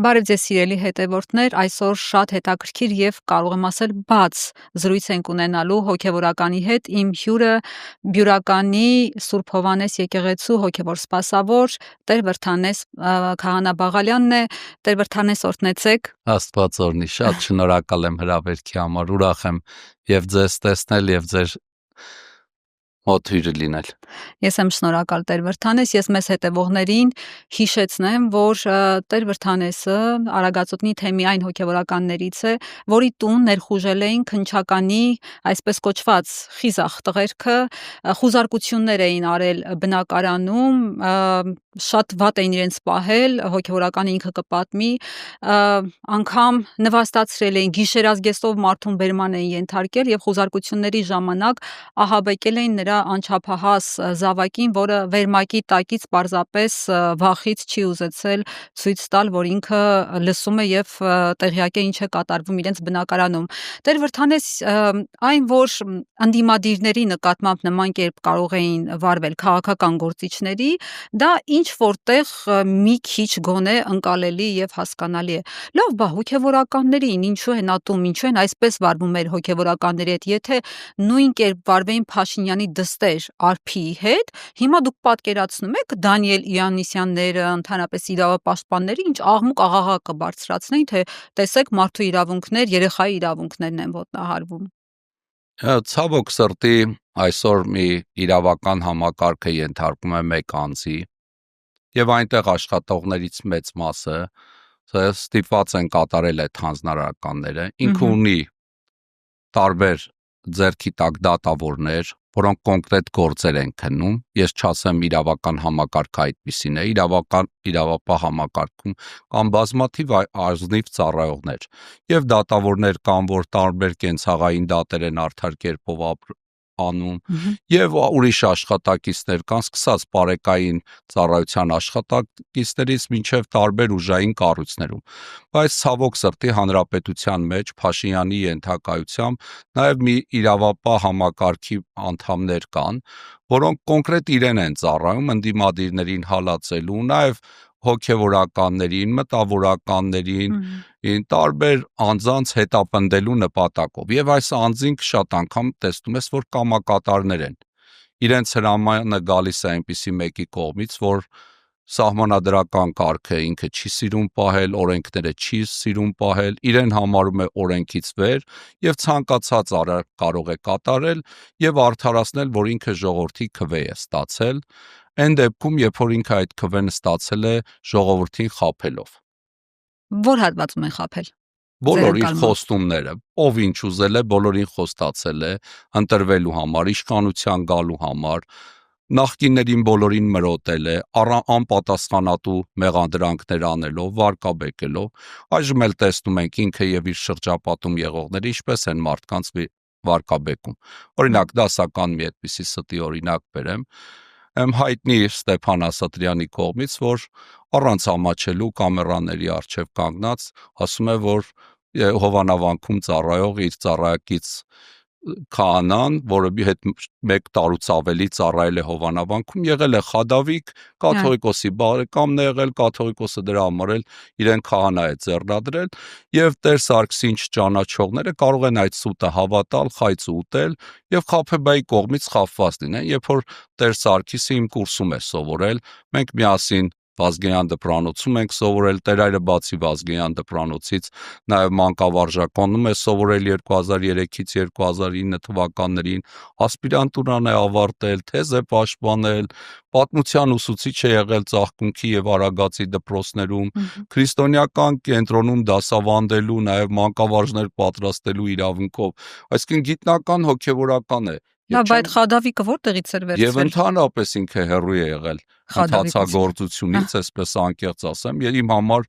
Բարև ձեզ սիրելի հետևորդներ, այսօր շատ հետաքրքիր եւ կարող եմ ասել բաց զրույց ենք ունենալու հոգեվորականի հետ։ Իմ հյուրը Բյուրականի Սուրբ Հովհաննես եկեղեցու հոգեվոր սպասավոր Տեր Վրդանես Քահանա Բաղալյանն է։ Տեր Վրդանես, օրհնեցեք։ Աստված օրհնի, շատ շնորհակալ եմ հրավերքի համար, ուրախ եմ եւ ձեզ տեսնել եւ ձեր մոտ հյուրը լինել։ Ես եմ շնորհակալ Տեր Վրդանես, ես մեզ հետևողներին հիշեցնեմ, որ Տեր Վրդանեսը Արագածոտնի թեմի այն հոգևորականներից է, որի տուն ներխուժել էին քննչականի այսպես կոչված խիզախ տղերքը, խուզարկություններ էին արել բնակարանում, շատ վատ էին իրենց պահել, հոգևորականը ինքը կպատմի, անգամ նվաստացրել էին, գիշերազգեստով մարդուն բերման էին ենթարկել եւ խուզարկությունների ժամանակ ահաբեկել էին նրա անչափահաս զավակին, որը վերմակի տակից պարզապես վախից չի ուզեցել ցույց տալ, որ ինքը լսում է եւ տեղյակ է ինչ է կատարվում իրենց բնակարանում։ Տեր Վրդանես, այն որ անդիմադիրների նկատմամբ նման կերպ կարող էին վարվել քաղաքական գործիչների, դա ինչ որտեղ մի քիչ գոնե ընկալելի եւ հասկանալի է։ Լավ, բա հոգեվորականներին ինչու են ատում, ինչու են այսպես վարվում մեր հոգեվորականների հետ, եթե նույն կերպ վարվեին Փաշինյանի դստեր Արփիի հետ, հիմա դուք պատկերացնում եք Դանիել Իաննիսյանները, ընդհանրապես իրավապաշտպանները ինչ աղմուկ աղաղա կբարձրացնեն, թե տեսեք մարդու իրավունքներ, երեխայի իրավունքներն են ոտնահարվում։ Ցավոք սրտի այսօր մի իրավական համակարգը ենթարկում է մեկ անձի եւ այնտեղ աշխատողներից մեծ մասը ստիպված են կատարել այդ հանձնարարականները, ինքը ունի տարբեր ձեռքի տակ դատավորներ, որոնք կոնկրետ գործեր են քննում, ես չասեմ իրավական համակարգը այդպիսին է, իրավապահ համակարգում կամ բազմաթիվ ազնիվ ծառայողներ եւ դատավորներ կան, որ տարբեր կենցաղային դատեր են արդար կերպով անում եւ ուրիշ աշխատակիցներ կան, սկսած բարեկային ծառայության աշխատակիցներից մինչեւ տարբեր ուժային կառույցներում, բայց ցավոք սրտի հանրապետության մեջ Փաշինյանի ենթակայությամբ նաեւ մի իրավապահ համակարգի անդամներ կան, որոնք կոնկրետ իրեն են ծառայում ընդդիմադիրներին հալածելու, նաեւ հոգեվորականներին, մտավորականներին, տարբեր անձանց հետապնդելու նպատակով եւ այս անձինք շատ անգամ տեսնում ես, որ կամակատարներ են, իրենց հրամանը գալիս է այնպիսի մեկի կողմից, որ սահմանադրական կարգը ինքը չի սիրում պահել, օրենքները չի սիրում պահել, իրեն համարում է օրենքից վեր եւ ցանկացած կարող է կատարել եւ արդարացնել, որ ինքը ժողովրդի քվե է ստացել, այն դեպքում, երբ որ ինքը այդ քվեն ստացել է ժողովրդին խաբելով։ Որ հատվածում են խաբել։ Բոլոր իր խոստումները, ով ինչ ուզել է, բոլորին խոստացել է, ընտրվելու համար, իշխանության գալու համար, նախկիններին բոլորին մրոտել է, անպատասխանատու մեղադրանքներ անելով, վարկաբեկելով, այժմ էլ տեսնում ենք ինքը եւ իր շրջապատում եղողները ինչպես են մարդկանց վարկաբեկում։ Օրինակ դասական մի այդպիսի ստի օրինակ բերեմ, հայտնի Ստեփան Ասատրյանի կողմից, որ առանց ամաչելու կամերաների առջև կանգնած ասում է, որ Հովանավանքում ծառայող իր ծառայակից քահանան, որը հետ 1 տարուց ավելի ծառայել է Հովանավանքում, եղել է խադավիկ, կաթողիկոսի բարեկամն է եղել, կաթողիկոսը դրա համար էլ իրեն քահանա է ձեռնադրել եւ Տեր Սարգսին չճանաչողները կարող են այդ սուտը հավատալ, խայծ ուտել եւ խաբեբայի կողմից խաբված լինեն, երբ որ Տեր Սարգիսը իմ կուրսում է սովորել, մենք միասին Վազգեյան դպրանոցում ենք սովորել, Տեր Այրը բացի Վազգեյան դպրանոցից նաև մանկավարժականում է սովորել 2003-ից 2009 թվականներին, ասպիրանտուրան է ավարտել, թեզ է պաշտպանել, պատմության ուսուցիչ է եղել Ծաղկունքի եւ Արագածի դպրոցներում, քրիստոնեական կենտրոնում դասավանդելու, նաև մանկավարժներ պատրաստելու իրավունքով, այսինքն գիտնական հոգեվորական է։ Լավ, այդ խադավիկը որտեղից էր վերցվել։ Եվ ընդհանրապես ինքը հեռու է եղել ընթացագործությունից, այսպես անկեղծ ասեմ, եւ իմ համար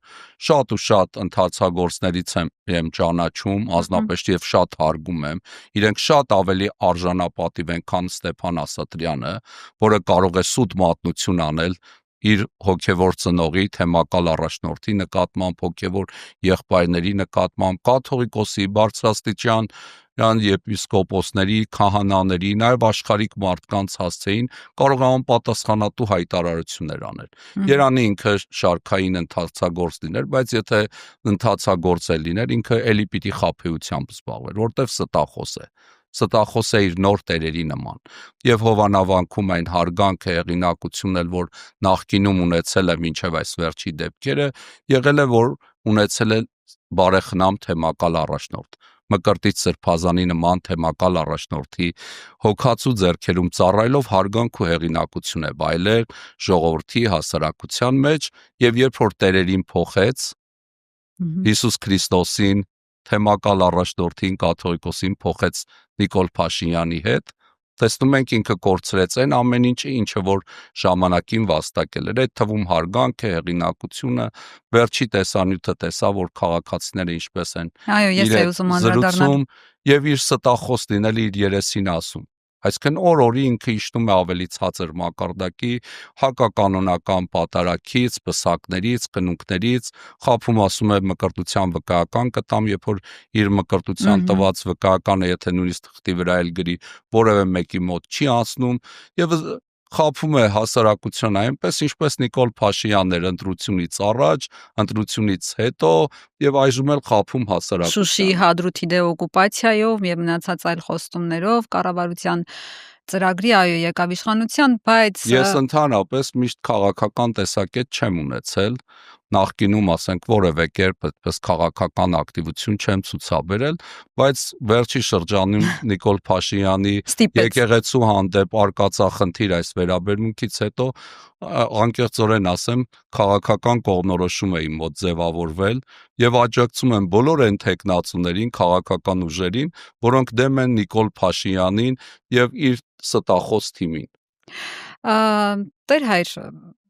շատ ու շատ ընթացագործներից եմ ճանաչում, անձնապես եւ շատ հարգում եմ, իրենք շատ ավելի արժանապատիվ են, քան Ստեփան Ասատրյանը, որը կարող է սուտ մատնություն անել իր հոգևոր ծնողի, թեմակալ առաջնորդի նկատմամբ, հոգևոր եղբայրների նկատմամբ, կաթողիկոսի, բարձրաստիճան իրան եպիսկոպոսների, քահանաների, նաև աշխարհիկ մարդկանց հասցեին կարող է անպատասխանատու հայտարարություններ անել։ Երանի ինքը շարքային ընթացագործ լիներ, բայց եթե ընթացագործ է լիներ, ինքը էլի պիտի խաբեությամբ զբաղվեր, որտեվ ստախոս է։ Ստախոս է իր նոր տերերի նման։ Եվ հովանավանքում այն հարգանքը, հեղինակությունն էլ, որ նախկինում ունեցել է մինչև այս վերջի դեպքերը, եղել է, որ ունեցել է բարեխնամ թեմակալ առաջնորդ։ Մկրտիչ սրբազանի նման թեմակալ առաջնորդի հոգացու ձեռքերում ծառայելով հարգանք ու հեղինակություն է վայելել ժողովրդի հասարակության մեջ, եւ երբ որ տերերին փոխեց Հիսուս Քրիստոսին, թեմակալ առաջնորդին, կաթողիկոսին փոխեց Նիկոլ Փաշինյանի հետ, տեսնում ենք ինքը կորցրեց այն ամեն ինչը որ ժամանակին վաստակել էր, այդ թվում հարգանքը, հեղինակությունը, վերջի տեսանյութը տեսա, որ քաղաքացիները ինչպես են զրուցում եւ իր ստախոս լինել իր երեսին ասում։ Այսինքն օր-օրի ինքը իջնում է ավելի ցածր մակարդակի, հակականոնական պատարագից, պսակներից, կնունկներից, խափում ասում է մկրտության վկայական կտամ, երբ որ իր մկրտության տված վկայականը, եթե նույնիսկ թղթի վրա էլ գրի, որևէ մեկի մոտ չի անցնում եւ խափում է հասարակությունը այնպես, ինչպես Նիկոլ Փաշինյանն էր ընտրությունից առաջ, ընտրությունից հետո եւ այժմ էլ խափում հասարակությունը։ Շուշիի Հադրութի դեօկուպացիայով եւ մնացած այլ խոստումներով կառավարության ծրագրի եկավ իշխանության, բայց ես ընդհանրապես միշտ քաղաքական տեսակետ չեմ ունեցել, նախկինում ասենք որևէ կերպ այդպես քաղաքական ակտիվություն չեմ ցուցաբերել, բայց վերջի շրջանում Նիկոլ Փաշինյանի եկեղեցու հանդեպ արկածախնդիր այս վերաբերմունքից հետո անկեղծորեն ասեմ, քաղաքական կողմնորոշում է իմ մոտ ձևավորվել եւ աջակցում եմ բոլոր այն տեխնացուներին, քաղաքական ուժերին, որոնք դեմ են Նիկոլ Փաշինյանին եւ իր ստախոս թիմին։ Տեր հայր,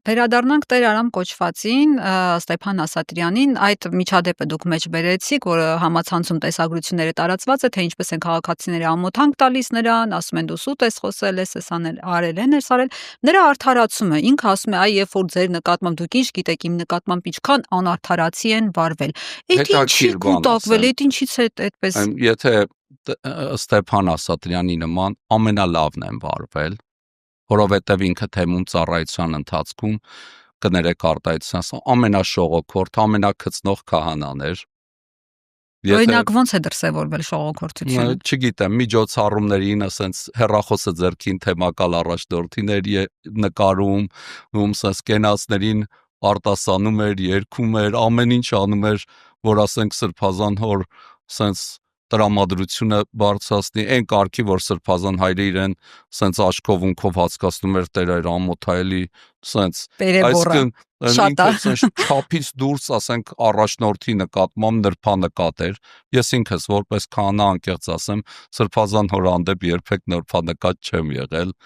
վերադառնանք Տեր Արամ կոչվածին, Ստեփան Ասատրյանին, այդ միջադեպը դուք մեջ բերեցիք, որ համացանցում տեսագրությունները տարածված է, թե ինչպես են քաղաքացիները ամոթանք տալիս նրան, ասում են դու սուտ ես խոսել ես արել են, արել, նրա արդարացումը, ինքը ասում է, այ երբ որ ձեր նկատմամբ դուք ինչ գիտեք իմ նկատմամբ ինչքան անարդարացի են վարվել։ Այդ ինչի կուտակվել, այդ ինչից է այդպես։ Եթե Ստեփան Ասատրյանի նման ամենալավն են վարվել, որովհետև ինքը թեմում ծառայության ընթացքում կներեք արտահայտության ամենաշողոքորթ, ամենակցնող քահանան էր։ Օրինակ ոնց է դրսևորվել շողոքորթությունը։ Չգիտեմ, միջոցառումներին, ասենց հեռախոսը ձեռքին թեմակալ առաջնորդին էր նկարում, ասենց կենացներին արտասանում էր, երգում էր, ամեն ինչ անում էր, որ ասենք սրբազան հոր ասենց տրամադրությունը բարձրացնի, այն կարգի, որ սրբազան հայրը իրեն սենց աչքով ունքով հասկացնում էր Տեր էր ամոթայելի, սենց, այսինքն ինքը սենց չափից դուրս, ասենք, առաջնորդի նկատմամբ նրբանկատ էր, ես ինքս որպես քահանա անկեղծ ասեմ, սրբազան հոր հանդեպ երբեք նրբանկատ չեմ եղել,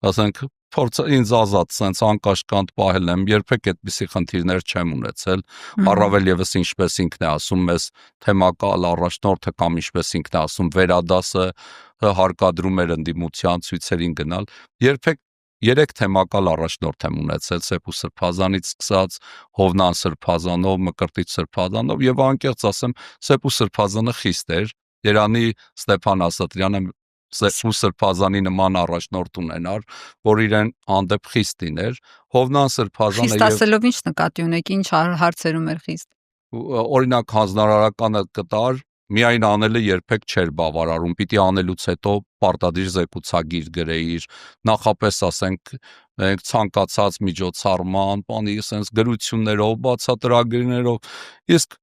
ասենք, փորձ ինձ ազատ սենց անկաշկանդ պահել եմ, երբեք այդպիսի խնդիրներ չեմ ունեցել, առավել եւս ինչպես ինքն է ասում մեզ թեմակալ առաջնորդը կամ ինչպես ինքն է ասում վերադասը հարկադրում էր ընդդիմության ցույցերին գնալ, երբեք 3 թեմակալ առաջնորդ եմ ունեցել Սեփ ու Սրբազանից սկսած Հովնան Սրբազանով, Մկրտիչ Սրբազանով եւ անկեղծ ասեմ Սեփ ու Սրբազանը խիստ էր, Երանի Ստեփան Ասատրյանը Սեփ ու Սրբազանի նման առաջնորդ ունենար, որ իրեն հանդեպ խիստ լիներ, Հովնան Սրբազանը խիստ ասելով ինչ նկատի ունեք, ինչ հարցերում էր խիստ։ Օրինակ հանձնարարականը կտար, միայն անելը երբեք չէր բավարարում, պիտի անելուց հետո պարտադիր զեկուցագիր գրեիր, նախապես ասենք ցանկացած միջոցառման, բանի ասենց գրություններով, բացատրագրերով, իսկ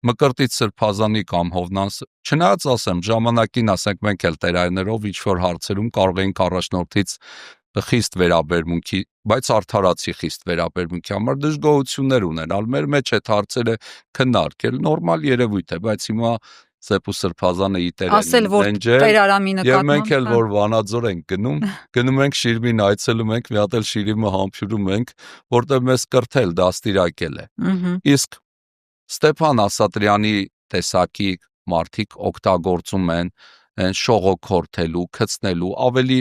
Մկրտիչ Սրբազանի կամ Հովնան, չնայած ասեմ, ժամանակին ասենք մենք էլ տերայներով ինչ-որ հարցերում կարող էինք առաջնորդից խիստ վերաբերմունքի, բայց արդարացի խիստ վերաբերմունքի համար դժգոհություններ ունենալ, մեր մեջ այդ հարցերը քննարկել, նորմալ երևույթ է, բայց հիմա Սեփ ու Սրբազանը ասել, որ Տեր Արամի նկատմամբ, եւ մենք էլ որ Վանաձոր ենք գնում ենք Շիրիմին այցելում ենք, մի հատ էլ Շիրիմը համբուրում ենք, որտեղ մեզ կրթել, դաստիարակել է։ Իսկ Ստեփան Ասատրյանի տեսակի մարդիկ օգտագործում են շողոքորթելու, գցնելու, ավելի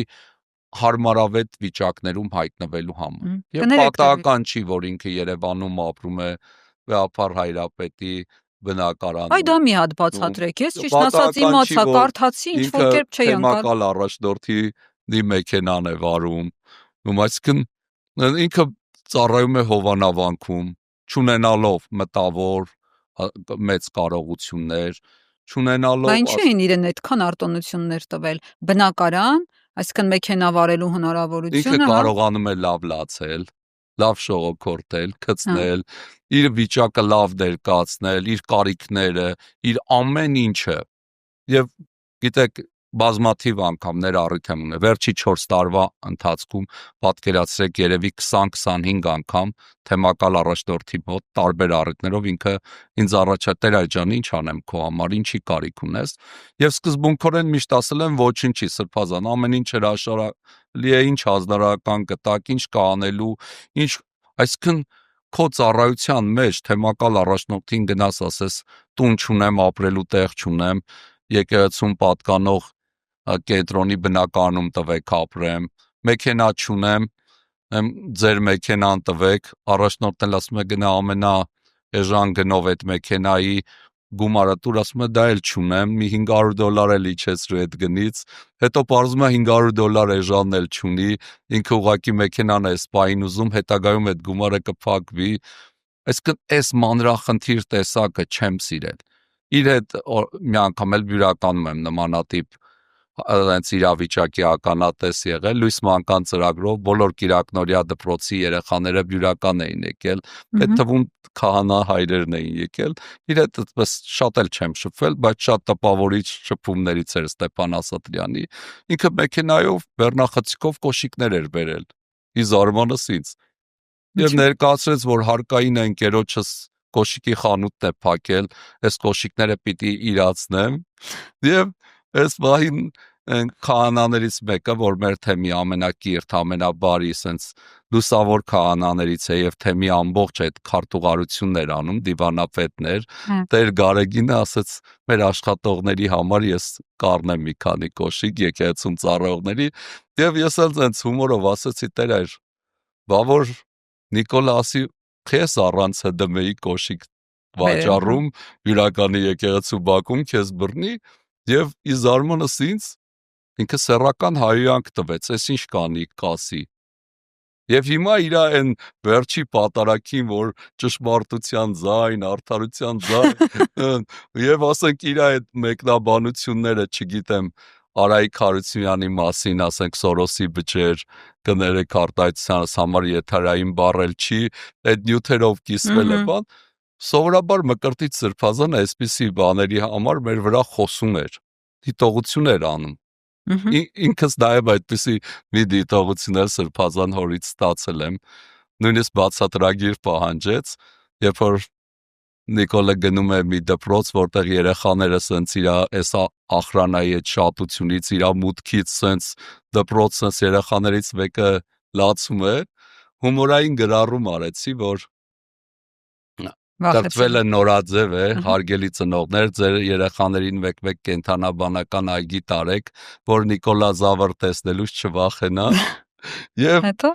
հարմարավետ վիճակներում հայտնվելու համար։ Եվ պատահական չի, որ ինքը Երևանում ապրում է, Վեհափար Հայրապետի բնակարանում։ Այ դա մի հատ բացատրեք, ես ճիշտ ասած իմացա, կարդացի, ինչ որ կերպ չէի անկար։ Թեմակալ առաջնորդի մեքենան է վարում, այսինքն ինքը ծառայում է հովանավանքում, չունենալով մտավոր մեծ կարողություններ, չունենալով Բա ինչի են իրեն այդքան արտոնություններ տվել, բնակարան, այսինքն մեքենա վարելու ինքը հնարավորությունը, հա, կարողանում է լավ լացել, լավ շողոքորթել, գցնել, իր վիճակը լավ ներկայացնել, իր կարիքները, իր ամեն ինչը։ Եվ գիտեք, բազմաթիվ անգամներ առիթ եմ ունեցել, վերջի 4 տարվա ընթացքում պատկերացրեք երևի 20-25 անգամ թեմակալ առաջնորդի մոտ տարբեր առիթներով ինքը ինձ առաջատեր այ ջան, ինչ անեմ քո համար, ինչի կարիք ունես։ Եվ սկզբունքորեն միշտ ասել եմ ոչինչի Սրբազան, ամեն ինչ հրաշալի է, ինչ հանրարական գտակ, ինչ կա անելու, ինչ, այսինքն քո ծառայության մեջ թեմակալ առաջնորդին գնաս ասես տուն չունեմ, ապրելու տեղ չունեմ, եկեղեցուն պատկանող կենտրոնի բնակարանում տվեք ապրեմ, մեքենա չունեմ, ձեր մեքենան տվեք, առաջնորդն էլ ասում է գնա ամենա էժան գնով այդ մեքենայի գումարը տուր, ասում է դա էլ չունեմ, մի $500 էլ իջեցրու այդ գնից, հետո պարզվում է $500 էժանն էլ չունի, ինքը ուղղակի մեքենան է սպային ուզում, հետագայում այդ գումարը կփակվի, այսինքն այս մանրախնդիր տեսակը չեմ սիրել։ Իր հետ մի անգամ էլ բյուրականում եմ նմանատիպ այնց իրավիճակի ականատես եղել, լույս մանկան ծրագրով բոլոր կիրակնօրյա դպրոցի երեխաները բյուրական էին եկել, այդ թվում քահանա հայրերն էին եկել, իր հետ այդպես շատ էլ չեմ շփվել, բայց շատ տպավորիչ շփումներից էր Ստեփան Ասատրյանի, ինքը մեքենայով բեռնախցիկով կոշիկներ էր բերել, ի զարմանս ինձ, եւ ներկայացրեց, որ հարկային է ընկերոջս կոշիկի խանութն է փակել, այս կոշիկները պիտի իրացնեմ, եւ այս վահին քահանաներից մեկը, որ մեր թեմի ամենակիրթ, ամենաբարի, սենց լուսավոր քահանաներից է եւ թեմի ամբողջ այդ քարտուղարությունն էր անում, դիվանապետներ, Տեր Գարեգինը ասեց մեր աշխատողների համար ես կառնեմ մի քանի կոշիկ եկեղեցում ծառայողների եւ ես էլ սենց հումորով ասեցի Տեր այր, բա որ Նիկոլա ասի քեզ առանց ՀԴՄ-ի կոշիկ վաճառում յուրականի եկեղեցու բակում քեզ բռնի եւ ի զարմանս ինձ ինքը սեռական հայհոյանք տվեց, այս ինչ կանի, կասի։ Եվ հիմա իր այն վերջի պատարակին, որ ճշմարտության ձայն, արդարության ձայն, եւ ասենք իր այդ մեկնաբանությունները, չգիտեմ, Արայիկ Հարությունյանի մասին, ասենք Սորոսի բջեր, կներեք արտահայտությանս համար եթերային բառել չի, այդ նյութերով կիսվել է բան, սովորաբար Մկրտիչ Սրբազանը այսպիսի բաների համար մեր վրա խոսում էր, դիտողություն էր անում։ Ինքս նաև այդպիսի մի դիտողություն էլ Սրբազան հորից ստացել եմ, նույնիսկ բացատրագիր պահանջեց, երբ որ Նիկոլը գնում է մի դպրոց, որտեղ երեխաները սենց իր այս ախրանայի այդ շատությունից, իր մուտքից սենց դպրոց սենց երեխաներից մեկը լացում է, հումորային գրառում արեցի, որ կրթվելը նորաձև է, հարգելի ծնողներ, ձեր երեխաներին մեկ-մեկ կենթանաբանական այգի տարեք, որ Նիկոլա Զավր տեսնելուց չվախենա, եւ հետո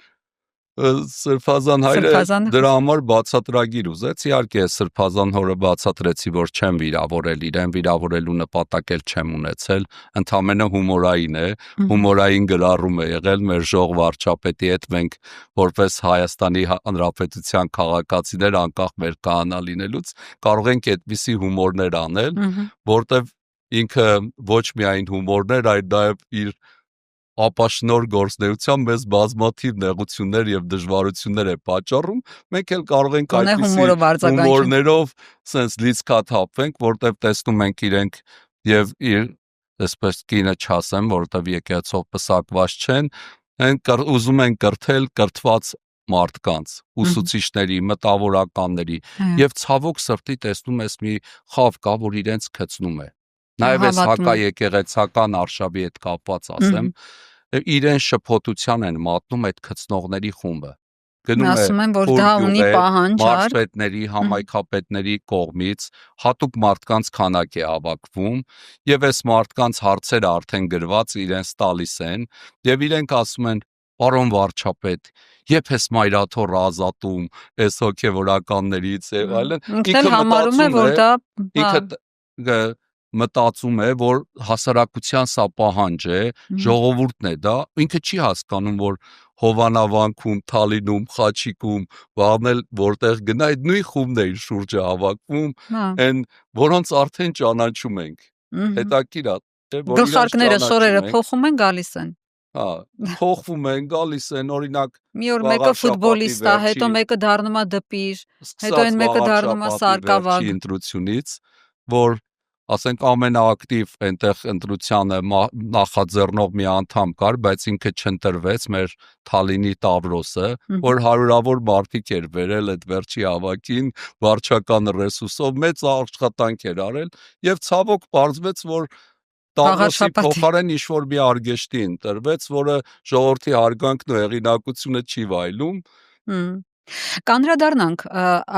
Սրբազան հայրը դրա համար բացատրագիր ուզեց, իհարկե Սրբազան հորը բացատրեցի, որ չեմ վիրավորել իրեն, վիրավորելու նպատակ էլ չեմ ունեցել, ընդամենը հումորային է, հումորային գրառում է եղել մեր ժող վարչապետի հետ, մենք որպես Հայաստանի Հանրապետության քաղաքացիներ անկախ մեր քահանա լինելուց կարող ենք այդպիսի հումորներ անել, որտեվ ինքը ոչ միայն հումորներ, այլ նաև իր ապաշնոր գործնեությամբ մեզ բազմաթիվ նեղություններ եւ դժվարություններ է պատճառում, մենք էլ կարող ենք այդպիսի հումորներով sense լիցքաթափվենք, որտեվ տեսնում ենք իրենք եւ իր այսպես կինը չասեմ, որտեվ եկեղեցով պսակված չեն, ուզում են կրթել կրթված մարդկանց, ուսուցիչների, մտավորականների եւ ցավոք սրտի տեսնում ես մի խավ կա, որ իրենց գցնում է։ Նաեւ այս հակաեկեղեցական արշավի հետ կապված ասեմ, իրեն շփոթության են մատնում այդ գցնողների խումբը։ Գնում ասում են, որ դա ունի պահանջ, մարզպետների, համայնքապետների կողմից հատուկ մարդկանց քանակ է հավաքվում եւ այս մարդկանց հարցերը արդեն գրված իրենց տալիս են եւ իրենք ասում են Պարոն վարչապետ, երբ ես մայրաթոռը ազատում այս հոգևորականներից եւ այլն, ինքն էլ համարում է, որ դա ինքը մտածում է, որ հասարակության սա պահանջ է, ժողովուրդն է դա, ինքը չի հասկանում, որ Հովանավանքում, Թալինում, Խաչիկում, վաղնել որտեղ գնա այդ նույն խումբն է իր շուրջը հավաքվում, այն որոնց արդեն ճանաչում ենք։ Հետաքրքիր է, որ գլխարկները շորերը փոխում են, գալիս են։ Հա, փոխվում են, գալիս են, օրինակ մի օր մեկը ֆուտբոլիստ է, հետո մեկը դառնում է դպիր, հետո այն մեկը դառնում է սարկավագ ընտրությունից, որ ասենք ամենաակտիվ այնտեղ ընտրությանը նախաձեռնող մի անդամ կար, բայց ինքը չընտրվեց, մեր Թալինի Տավրոսը, որ հարյուրավոր մարդիկ էր վերել այդ վերջի հավաքին, վարչական ռեսուրսով մեծ աշխատանք էր արել եւ ցավոք պարզվեց, որ Տավրոսի փոխարեն ինչ-որ մի արգեշտի ընտրվեց, որը ժողովրդի հարգանքն ու հեղինակությունը չի վայելում։ Կանդրադառնանք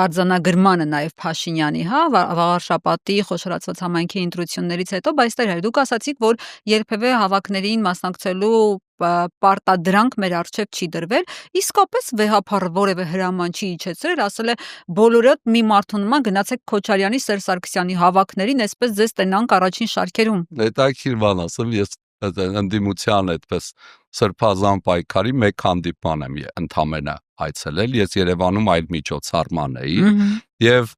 արձանագրմանը նաև Փաշինյանի, հա, վաղարշաբաթի խոշորացված համայնքի ընտրություններից հետո, բայց Տեր, դուք ասացիք, որ երբևէ հավաքներին մասնակցելու պարտադրանք մեր առջև չի դրվել, իսկապես վեհափառը որևէ հրաման չի իջեցրել, ասել է բոլորդ մի մարդու նման գնացեք Քոչարյանի, Սերժ Սարգսյանի հավաքներին, այսպես ձեզ տենանք առաջին շարքերում։ Հետաքրքիր բան ասեմ, ես ընդդիմության այդպես սրբազան պայքարի մեկ հանդիպան եմ ընդամենը այցելել, ես Երևանում այլ միջոցառման էի եւ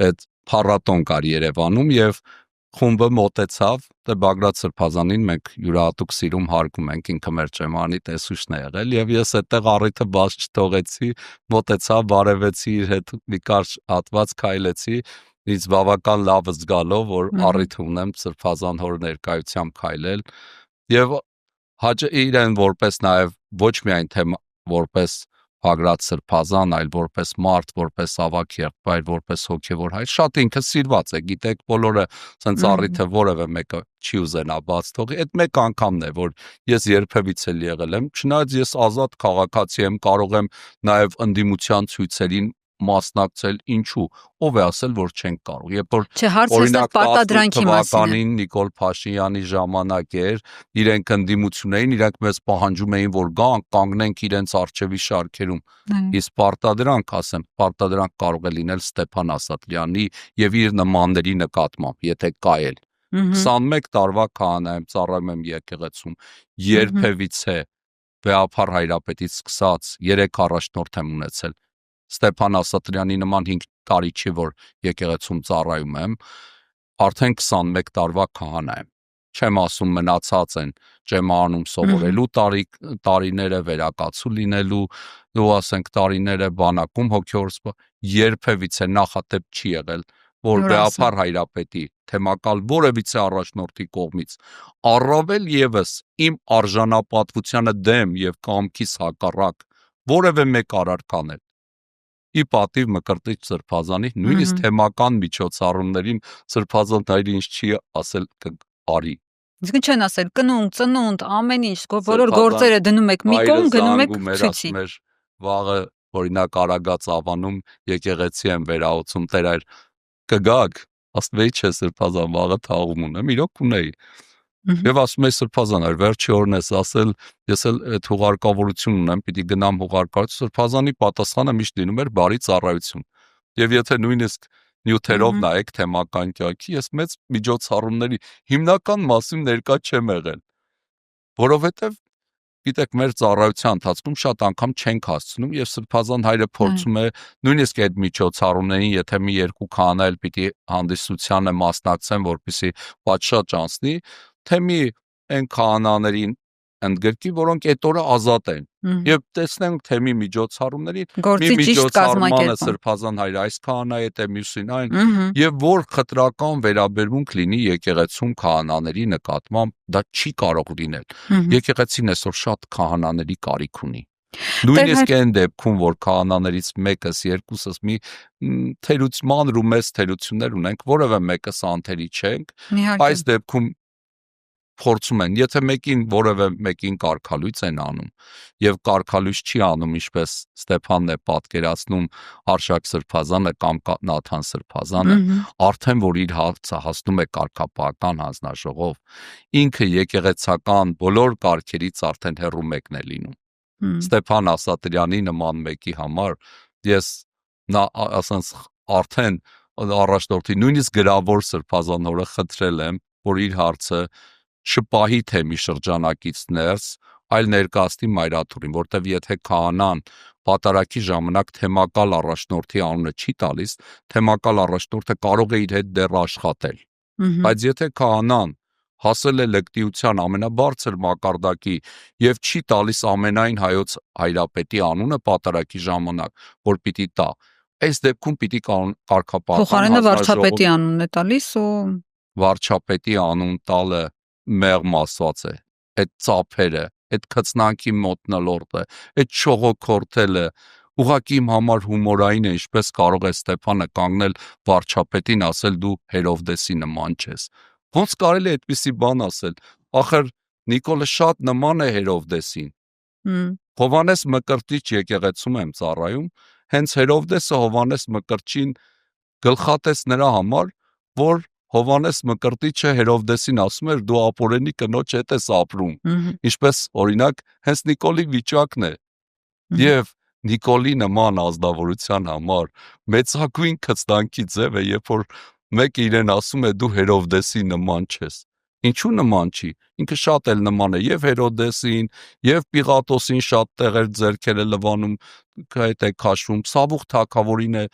այդ փառատոն կար Երևանում եւ խումբը մոտեցավ, դե Բագրատ Սրբազանին մենք յուրահատուկ սիրում հարգում ենք, ինքը մեր ճեմարանի տեսուչն է եղել եւ ես այդտեղ առիթը բաց չթողեցի, մոտեցա, բարևեցի իր հետ մի կարճ հատված քայլեցի, ինձ բավական լավ զգալով, որ առիթ ունեմ Սրբազան հոր ներկայությամբ քայլել եւ իրեն որպես նաեւ ոչ միայն թե որպես Բագրատ Սրբազան, այլ որպես մարդ, որպես ավակ եղբայր, որպես հոգևոր հայր, շատ ինքը սիրված է, գիտեք, բոլորը սենց առիթը որևէ մեկը չի ուզենա բաց թողի, այդ մեկ անգամն է, որ ես երբևիցե եղել եմ, չնայած ես ազատ քաղաքացի եմ, կարող եմ նաեւ ընդդիմության ցույցերին մասնակցել, ինչու, ով է ասել, որ չենք կարող, երբ որ օրինակ պարտադրանքի մասին Նիկոլ Փաշինյանի ժամանակ էր, իրենք ընդդիմություն էին, իրենք մեզ պահանջում էին, որ գանք, կանգնենք իրենց արչեւի շարքերում, իսկ պարտադրանք, ասեմ, պարտադրանք կարող է լինել Ստեփան Ասատրյանի եւ իր նմանների նկատմամբ, եթե կա էլ 21 տարվա քահանա եմ, ծառայում եմ եկեղեցում, երբևիցե վեհափառ հայրապետից սկսած 3 առաջնորդ եմ ունեցել Ստեփան Ասատրյանի նման 5 տարի չի, որ եկեղեցում ծառայում եմ, արդեն 21 տարվա քահանա եմ։ Չեմ ասում մնացած են ճեմարանում սովորելու տարիները, վերակացու լինելու, ու ասենք տարիները բանակում հոգևոր երբևիցե նախատեպ չի եղել, որ վեհափառ հայրապետի թեմակալ որևիցե առաջնորդի կողմից առավել եւս իմ արժանապատվությանը դեմ եւ կամքիս հակառակ որևէ մեկ արարքան ի պատիվ Մկրտիչ Սրբազանի, նույնիսկ թեմական միջոցառումներին Սրբազան ինձ չի ասել արի։ Իսկ չեն ասել կնունկ, ծնունդ, ամեն ինչ, բոլոր գործերը դնում եք մի կողմ, գնում եք ցույցի։ Վաղը օրինակ Արագած Ավանում եկեղեցի եմ վերահոսում, Տեր այր կգաք, աստվեի չէ Սրբազան, վաղը թաղում ունեմ, իրոք ունեի։ Եվ ասում էի Սրբազան, այր վերջի օրն ես ասել, ես էլ այդ հուղարկավորություն ունեմ, պիտի գնամ հուղարկարություն, Սրբազանի պատասխանը միշտ լինում էր բարի ծառայություն։ Եվ եթե նույնիսկ նյութերով նայեք թեմական կյանքի, ես մեծ միջոցառումների հիմնական մասին ներկա չեմ եղել, որովհետև գիտեք, մեր ծառայության ընթացքում շատ անգամ չենք հասցնում եւ Սրբազան հայրը փորձում է նույնիսկ այդ միջոցառումներին, եթե մի երկու քահանա էլ պիտի հանդիսությանը մասնակցեն, որպեսզի պատշաճ անցնի, թե մի այն քահանաներին ընդգրկի, որոնք այդ օրը ազատ են եւ տեսնենք թե մի միջոցառումների մի միջոցառմանը Սրբազան հայրը այս քահանայի հետ է, մյուսին այն եւ որ խտրական վերաբերմունք լինի եկեղեցում քահանաների նկատմամբ, դա չի կարող լինել։ Եկեղեցին այսօր շատ քահանաների կարիք ունի։ Նույնիսկ այն դեպքում, որ քահանաներից մեկս, երկուսս մի թերություն ու մեծ թերություններ ունենք, որևէ մեկս անթերի չենք, այս դեպքում փորձում են, եթե մեկին որևէ մեկին կարգալույց են անում եւ կարգալույց չի անում, ինչպես Ստեփանն է պատկերացնում Արշակ Սրբազանը կամ Նաթան Սրբազանը, արդեն որ իր հարցը հասնում է կարգապահական հանձնաժողով, ինքը եկեղեցական բոլոր կարգերից արդեն հեռու մեկն է լինում։ Ստեփան Ասատրյանի նման մեկի համար ես նա ասենց արդեն առաջնորդի նույնիսկ գրավոր սրբազանորը խնդրել եմ, որ իր հարցը չպահի թեմի շրջանակից ներս, այլ ներկայացնի մայրաթուրին, որտեվ եթե քահանան պատարագի ժամանակ թեմակալ առաջնորդի անունը չի տալիս, թեմակալ առաջնորդը կարող է իր հետ դեռ աշխատել, բայց եթե քահանան հասել է լկտիության ամենաբարձր մակարդակի եւ չի տալիս ամենայն հայոց հայրապետի անունը պատարագի ժամանակ, որ պիտի տա, այս դեպքում պիտի կարգապահական փոխարենը վարչապետի անունն է տալիս ու վարչապետի անուն տալը մեղմ ասված է, այդ ծափերը, այդ քծնանքի մոտնոլորտը, այդ շողոքորթելը ուղղակի իմ համար հումորային է, ինչպես կարող է Ստեփանը կանգնել վարչապետին ասել դու Հերովդեսի նման չես։ Ոնց կարելի է այդպիսի բան ասել։ Ախր Նիկոլը շատ նման է Հերովդեսին։ Հովանես Մկրտիչ եկեղեցում եմ ծառայում, հենց Հերովդեսը Հովանես Մկրտչին գլխատես նրա համար, որ Հովանես Մկրտիչը Հերովդեսին ասում էր դու ապօրենի կնոջ հետ ես ապրում, ինչպես օրինակ հենց Նիկոլի վիճակն է։ Եվ Նիկոլի նման ազնվորության համար մեծագույն քծնանքի ձև է, երբ որ մեկը իրեն ասում է դու Հերովդեսի նման չես։ Ինչու նման չի։ Ինքը շատ էլ նման է եւ Հերոդեսին, եւ Պիղատոսին շատ տեղեր ձեռքերը լվանում, այդ է քաշվում։ Սավուխ թագավորին է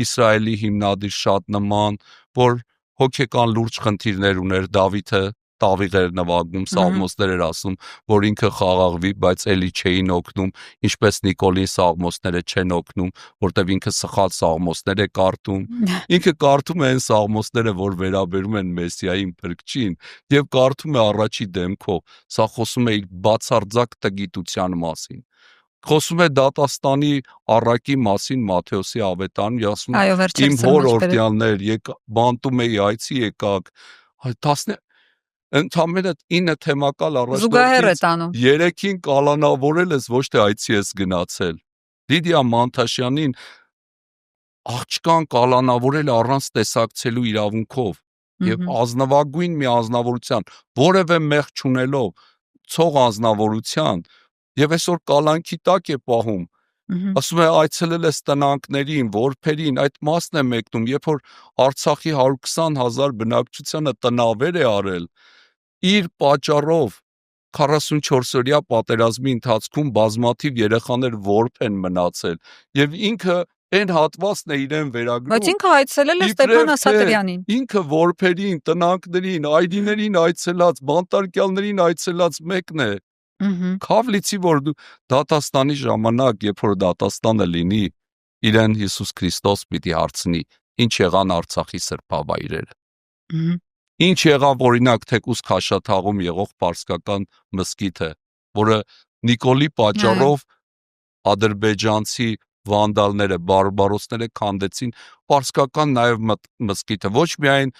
Իսրայելի հիմնադիր շատ նման, որ հոգեկան լուրջ խնդիրներ ուներ Դավիթը տավիղ էր նվագում, սաղմոսներ էր ասում, որ ինքը խաղաղվի, բայց էլի չէին օգնում, ինչպես Նիկոլին սաղմոսները չեն օգնում, որտեվ ինքը սխալ սաղմոսներ է կարդում։ Ինքը կարդում է այն սաղմոսները, որ վերաբերում են Մեսիային փրկչին, եւ կարդում է առաջի դեմքով։ Սա խոսում է իր բացարձակ տգիտության մասին։ Խոսում է դատաստանի առակի մասին Մատթեոսի ավետարանում, ասում իմ հոր օրդյաններ, բանտում էի այցի եկակ, ընդամենը 9 թեմակալ առաջնորդից 3-ին կալանավորել ես, ոչ թե այցի ես գնացել։ Լիդիա Մանթաշյանին աղջկան կալանավորել առանց տեսակցելու իրավունքով եւ ազնվագույն մի ազնվորության, որևէ մեղ չունելով, ցող ազնվորության եւ այսօր կալանքի տակ է պահում։ Ասում է այցելել ես տնանքներին, որբերին, այդ մասն է մեկնում, երբ որ Արցախի 120,000 բնակչությանը տնավեր է արել, իր պատճառով 44-օրյա պատերազմի ընթացքում բազմաթիվ երեխաներ որբ են մնացել եւ ինքը այն հատվածն է իրեն վերագրում։ Բայց ինքը այցելել է Ստեփան Ասատրյանին։ Ինքը որբերին, տնանքներին, այդիներին այցելած, բանտարկյալներին այցելած մեկն է։ Քավլիցի որ դու դատաստանի ժամանակ, երբ որ դատաստանը լինի, իրեն Հիսուս Քրիստոս պիտի հարցնի. ինչ եղան Արցախի սրբավայրերը։ Ինչ եղավ օրինակ թեկուզ Քաշաթաղում եղող պարսկական մզկիթը, որը Նիկոլի պատճառով ադրբեջանցի վանդալները, բարբարոսները քանդեցին պարսկական նաև մզկիթը, ոչ միայն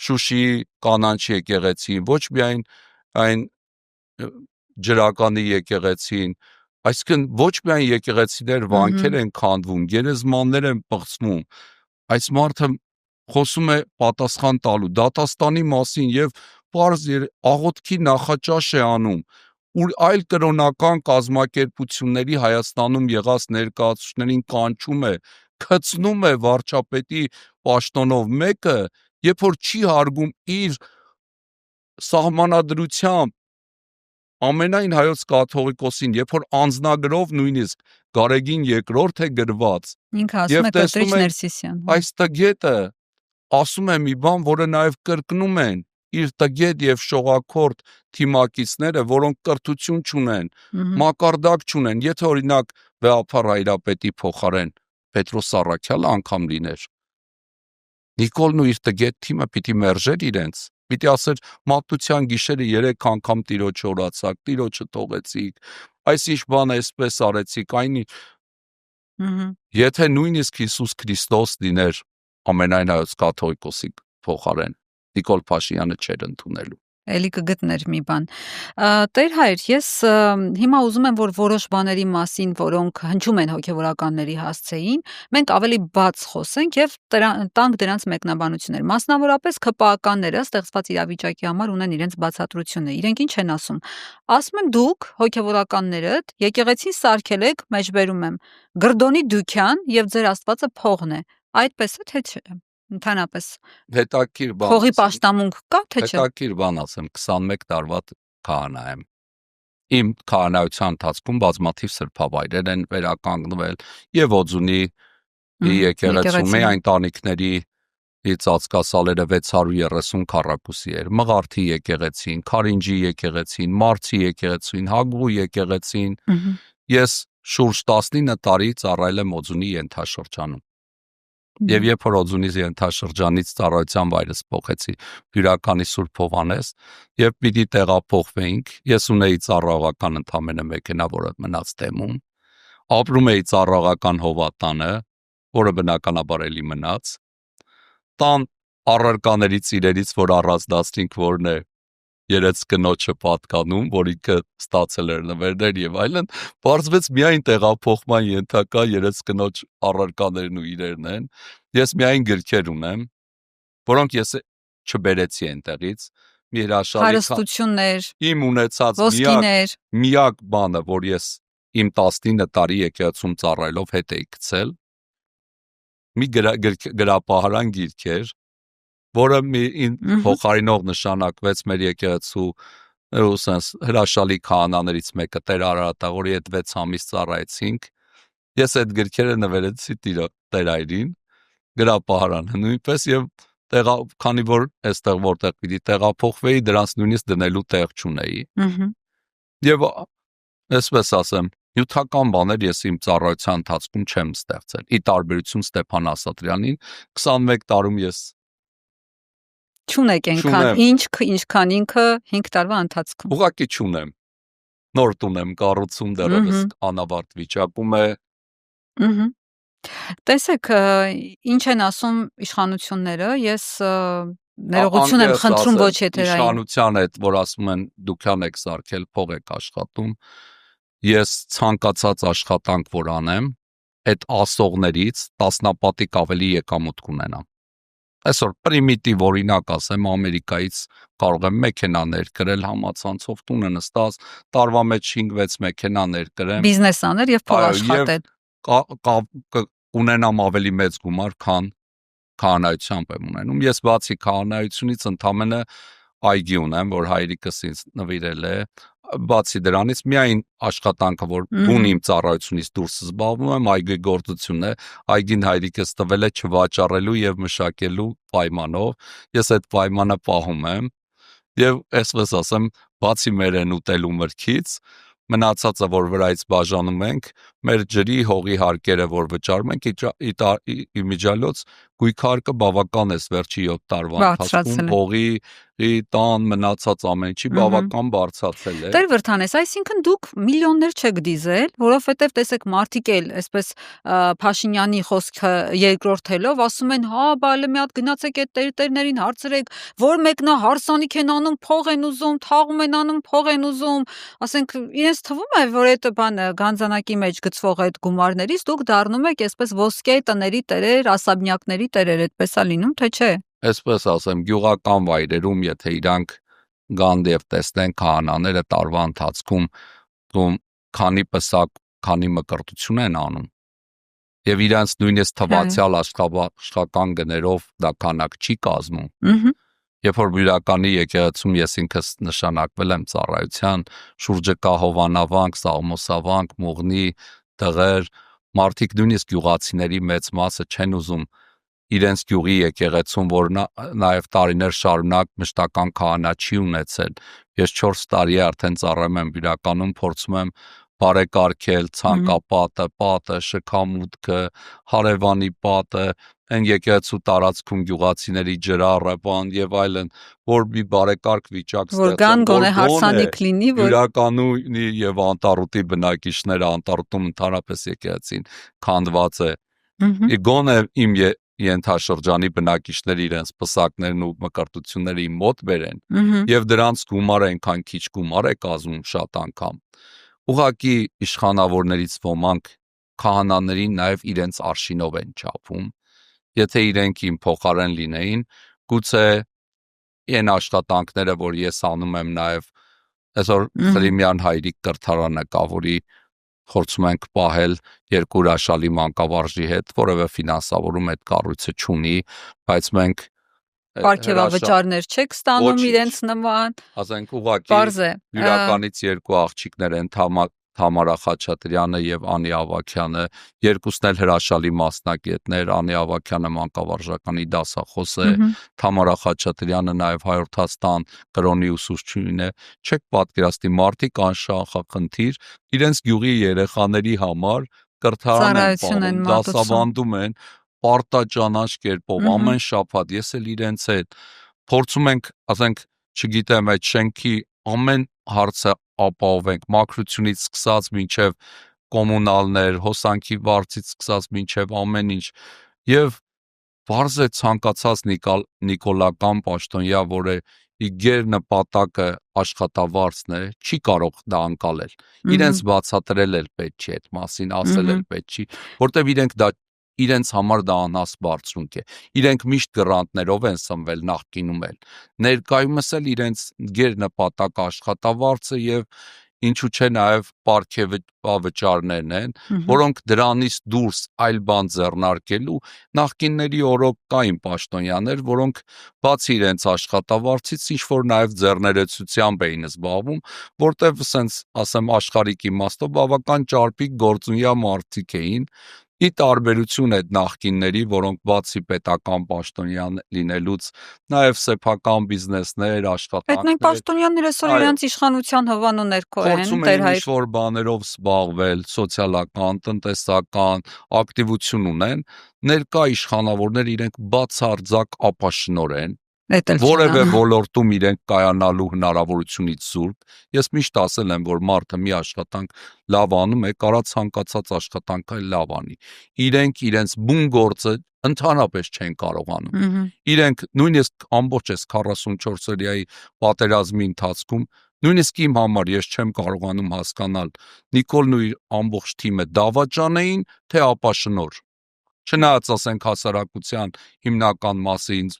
Շուշիի կանանչ եկեղեցին, ոչ միայն այն ջրականի եկեղեցին, այսինքն ոչ միայն եկեղեցիներ, վանքեր են քանդվում, գերեզմաններ են պղծվում, այս մարդը խոսում է պատասխան տալու դատաստանի մասին եւ պարզ աղոթքի նախաճաշ է անում, ուր այլ կրոնական կազմակերպությունների Հայաստանում եղած ներկայացուցիչներին կանչում է, քծնում է վարչապետի պաշտոնով մեկը, երբ որ չի հարգում իր սահմանադրությամբ ամենայն հայոց կաթողիկոսին, երբ որ անձնագրով նույնիսկ Գարեգին II է գրված։ Ինքը ասում է Կտրիչ Ներսիսյան։ Այս տգետը ասում է մի բան, որը նաև կրկնում են իր տգետ եւ շողակորթ թիմակիցները, որոնք կրթություն չունեն, մակարդակ չունեն։ Եթե օրինակ Վեհափառ Հայրապետի փոխարեն Պետրոս Սառաքյալը անգամ լիներ, Նիկոլն ու իր տգետ թիմը պիտի մերժեր իրենց, պիտի ասեր մատության գիշերը 3 անգամ Տիրոջ օրացակ, Տիրոջը թողեցիք, այսինչ բան էսպես արեցիք, այնի։ Եթե նույնիսկ Հիսուս Քրիստոս լիներ ամենայն հայոց կաթողիկոսի փոխարեն, Նիկոլ Փաշինյանը չէր ընդունելու։ էլի կգտներ մի բան։ Տեր հայր, ես հիմա ուզում եմ, որ որոշ բաների մասին, որոնք հնչում են հոգևորականների հասցեին, մենք ավելի բաց խոսենք եւ տանք դրանց մեկնաբանություններ։ Մասնավորապես ԿՊԱ-ականները ստեղծված իրավիճակի համար ունեն իրենց բացատրությունը։ Իրենք ինչ են ասում։ Ասում են դուք հոգևորականներդ եկեղեցին սարքել եք, մեջբերում եմ, գրդոնի դուքյան եւ ձեր աստվածը փողն է։ Այդպես է թե չէ։ Ընդհանրապես Հետաքրքիր բան փողի ասեմ, պաշտամունք կա թե չէ։ հետաքրքիր բան ասեմ, 21 տարվա քահանա եմ։ Իմ քահանայության ընթացքում բազմաթիվ սրբավայրեր են վերականգնվել եւ Օձունի եկեղեցում այն տանիքների ծածկասալերը 630 քառակուսի էր, Մղարթի եկեղեցին, Քարինջի եկեղեցին, Մարցի եկեղեցին, Հագուղի եկեղեցին։ Ես շուրջ 19 տարի ծառայել եմ Օձունի ենթաշրջանում։ Եվ երբ որ Օձունի ենթաշրջանից ծառայության վայրս փոխեցի Բյուրականի Սուրբ Հովհաննես եւ պիտի տեղափոխվեինք, ես ունեի ծառայողական ընդամենը մեքենա, որը մնաց դեմում, ապրում էի ծառայողական հովատանը, որը բնականաբար էլի մնաց, տան առարկաներից իրերից, որ առանձնացրինք, որն է երեց կնոջը պատկանում, որ ինքը ստացել էր նվերներ եւ այլն, բարձվեց միայն տեղափոխման ենթակա երեց կնոջ առարկաներն ու իրերն են։ Ես միայն գրքեր ունեմ, որոնք ես չբերեցի այնտեղից, մի հրաշալի հարստություններ, իմ ունեցած ոսկիներ, միակ բանը, որ ես իմ 19 տարի եկեղեցում ծառայելով հետ էի գցել, մի գրապահարան գիրքեր, որը մի փոխարինող նշանակվեց մեր եկեղեցու ուսանս հրաշալի քահանաներից մեկը Տեր Արարատաղորի հետ 6 ամիս ծառայեցինք։ Ես այդ գրքերը նվերեցի Տեր այրին գրապահարանը նույնպես եւ քանի որ այստեղ որտեղ պիտի տեղափոխվեի, դրանց նույնիսկ դնելու տեղ չունեի։ Եվ այսպես ասեմ, նյութական բաներ ես իմ ծառայության ընթացքում չեմ ստեղծել։ Ի տարբերություն Ստեփան Ասատրյանին, 21 տարում ես չունեք այնքան, ինչքան ինքը 5 տարվա ընթացքում։ Ուղղակի չունեմ։ Նոր տուն եմ կառուցում, դեռևս անավարտ վիճակում է։ Տեսեք, ինչ են ասում իշխանությունները, ես ներողություն եմ խնդրում ոչ եթերային։ Իշխանության հետ, որ ասում են դուքյան եք սարքել, փող եք աշխատում, ես ցանկացած աշխատանք որ անեմ, այդ ասողներից տասնապատիկ ավելի եկամուտ կունենամ։ Այսօր պրիմիտիվ օրինակ ասեմ, Ամերիկայից կարող եմ մեքենաներ կրել համացանցով տունը նստած, տարվա մեջ 5-6 մեքենաներ կրեմ, բիզնես անել եւ փող աշխատել։ Ունենամ ավելի մեծ գումար, քան քահանայությամբ եմ ունենում։ Ես բացի քահանայությունից ընդամենը այգի ունեմ, որ հայրիկս ինձ նվիրել է։ Բացի դրանից միայն աշխատանքը, որ բուն իմ ծառայությունից դուրս զբաղվում եմ, այգի գործությունն է, այգին հայրիկս տվել է չվաճառելու եւ մշակելու պայմանով։ Ես այդ պայմանը պահում եմ եւ այսպես ասեմ, բացի մեր են ուտելու մրգից, մնացածը, որ վրայից բաժանում ենք, մեր ջրի հողի հարկերը, որ վճարում ենք, իմիջիալոց գույքարկը բավական է վերջի 7 տարվա ընթացքում, հողի տան մնացած ամեն ինչի բավական բարձրացել է։ Տեր Վրդանես, այսինքն դուք միլիոններ չեք դիզել, որովհետև տեսեք մարդիկ էլ այսպես Փաշինյանի խոսքը երկրորդելով ասում են, հա, բալը մի հատ գնացեք այդ տերներին հարցրեք, որ մեկնա հարսանիք են անում, փող են ուզում, թաղում են անում, փող են ուզում, ասենք իրենց թվում է, որ այդ բանը գանձանակի մեջ գծվող այդ գումարներից դուք դառնում եք այսպես ոսկե տների տերեր, ասաբնյակների տերեր, այդպես է լինում, թե չէ։ Այսպես ասեմ, գյուղական վայրերում, եթե իրանք գան եւ տեսնեն քահանաները տարվա ընթացքում քանի պսակ, քանի մկրտություն են անում եւ իրանց նույնիսկ թվացial աշխատական գներով դա քանակ չի կազմում։ Երբ որ Բյուրականի եկեղեցում ես ինքս նշանակվել եմ ծառայության, շուրջը կա Հովանավանք, Սաղմոսավանք, Մուղնի, Դղեր, մարդիկ նույնիսկ գյուղացիների մեծ մասը չեն ուզում իրենց գյուղի եկեղեցում, որ նաև տարիներ շարունակ մշտական քահանա չի ունեցել։ Ես 4 տարի արդեն ծառայում եմ Բյուրականում, փորձում եմ բարեկարգել ցանկապատը, պատը, շքամուտքը, հարևանի պատը, այն եկեղեցու տարածքում գյուղացիների ջրառը, բան եւ այլն, որ մի բարեկարգ վիճակ ստեղծեն, որ կան գոնե հարսանիք լինի, որ Բյուրականունի եւ Անտառուտի բնակիչները, Անտառուտում ընդհանրապես եկեղեցին քանդված է։ Գոնե իմ ենթաշրջանի բնակիչները իրենց պսակներն ու մկրտությունները իմ մոտ բերեն եւ դրանց գումարը այնքան քիչ գումար է կազմում շատ անգամ ուղղակի իշխանավորներից ոմանք քահանաներին նաեւ իրենց արշինով են չափում եթե իրենք իմ փոխարեն լինեին գուցե այն աշխատանքները որ ես անում եմ նաեւ այսօր Խրիմյան հայրիկ կրթարանը կա որի խորցում ենք պահել երկու հրաշալի մանկավարժի հետ, որևէ ֆինանսավորում այդ կառույցը չունի, բայց մենք պարգևավճարներ չեք ստանում իրենց նման, ասենք ուղղակի Բյուրականից երկու աղջիկներ են Թամարա Խաչատրյանը եւ Անի Ավաքյանը, երկուսն էլ հրաշալի մասնակիցներ, Անի Ավաքյանը մանկավարժականի դասախոս է, Թամարա Խաչատրյանը նաեւ Հայորդաց տան կրոնի ուսուցչուհին է, չեք պատկերացնի մարդիկ անշահախնդիր իրենց գյուղի երեխաների համար կրթարան են դասավանդում են պարտաճանաչ կերպով ամեն շաբաթ ես էլ իրենց հետ փորձում ենք ասենք չգիտեմ այդ շենքի ամեն հարցը ապահովենք մաքրությունից սկսած մինչև կոմունալներ, հոսանքի վարձից սկսած մինչև ամեն ինչ եւ բարձ է ցանկացած նիկոլական պաշտոնյա, որը իգեր նպատակը աշխատավարձն է, չի կարող դա անցալել։ Իրենց բացատրել էլ պետք չի այդ մասին, ասել էլ պետք չի, որտեվ իրենք դա իրենց համար դա անհաս բարձունք է։ Իրենք միշտ գրանտներով են սնվել նախկինում էլ։ Ներկայումս էլ իրենց գեր նպատակ աշխատավարձը եւ ինչու՞ չէ նաեւ պարգևավճարներն են, որոնք դրանից դուրս այլ բան ձեռնարկելու նախկինների օրոք կային պաշտոնյաներ, որոնք բացի իրենց աշխատավարձից ինչ որ նաեւ ձեռներեցությամբ էին զբաղվում, որտեվ ասենց ասեմ աշխարհիկ իմաստով բավական ճարպիկ գործունյա մարդիկ էին ի տարբերություն այդ նախկինների, որոնք բացի պետական պաշտոնյան լինելուց նաև սեփական բիզնեսներ, աշխատանքներ։ Այդ մենք պաշտոնյանները այսօր իրենց իշխանության հովանու ներքո են, փորձում են ինչ-որ բաներով զբաղվել, սոցիալական, տնտեսական ակտիվություն ունեն, ներկա իշխանավորները իրենք բացարձակ ապաշնոր են։ Որևէ ոլորտում իրենք կայանալու հնարավորությունից զուրկ։ Ես միշտ ասել եմ, որ մարդը մի աշխատանք լավ անում է, կարա ցանկացած աշխատանքը լավ անի։ Իրենք իրենց բուն գործը ընդհանրապես չեն կարողանում։ Իրենք նույնիսկ ամբողջ այս 44 օրյայի պատերազմի ընթացքում նույնիսկ իմ համար ես չեմ կարողանում հասկանալ Նիկոլն ու իր ամբողջ թիմը դավաճան էին, թե ապաշնոր։ Չնայած ասենք հասարակության հիմնական մասը ինձ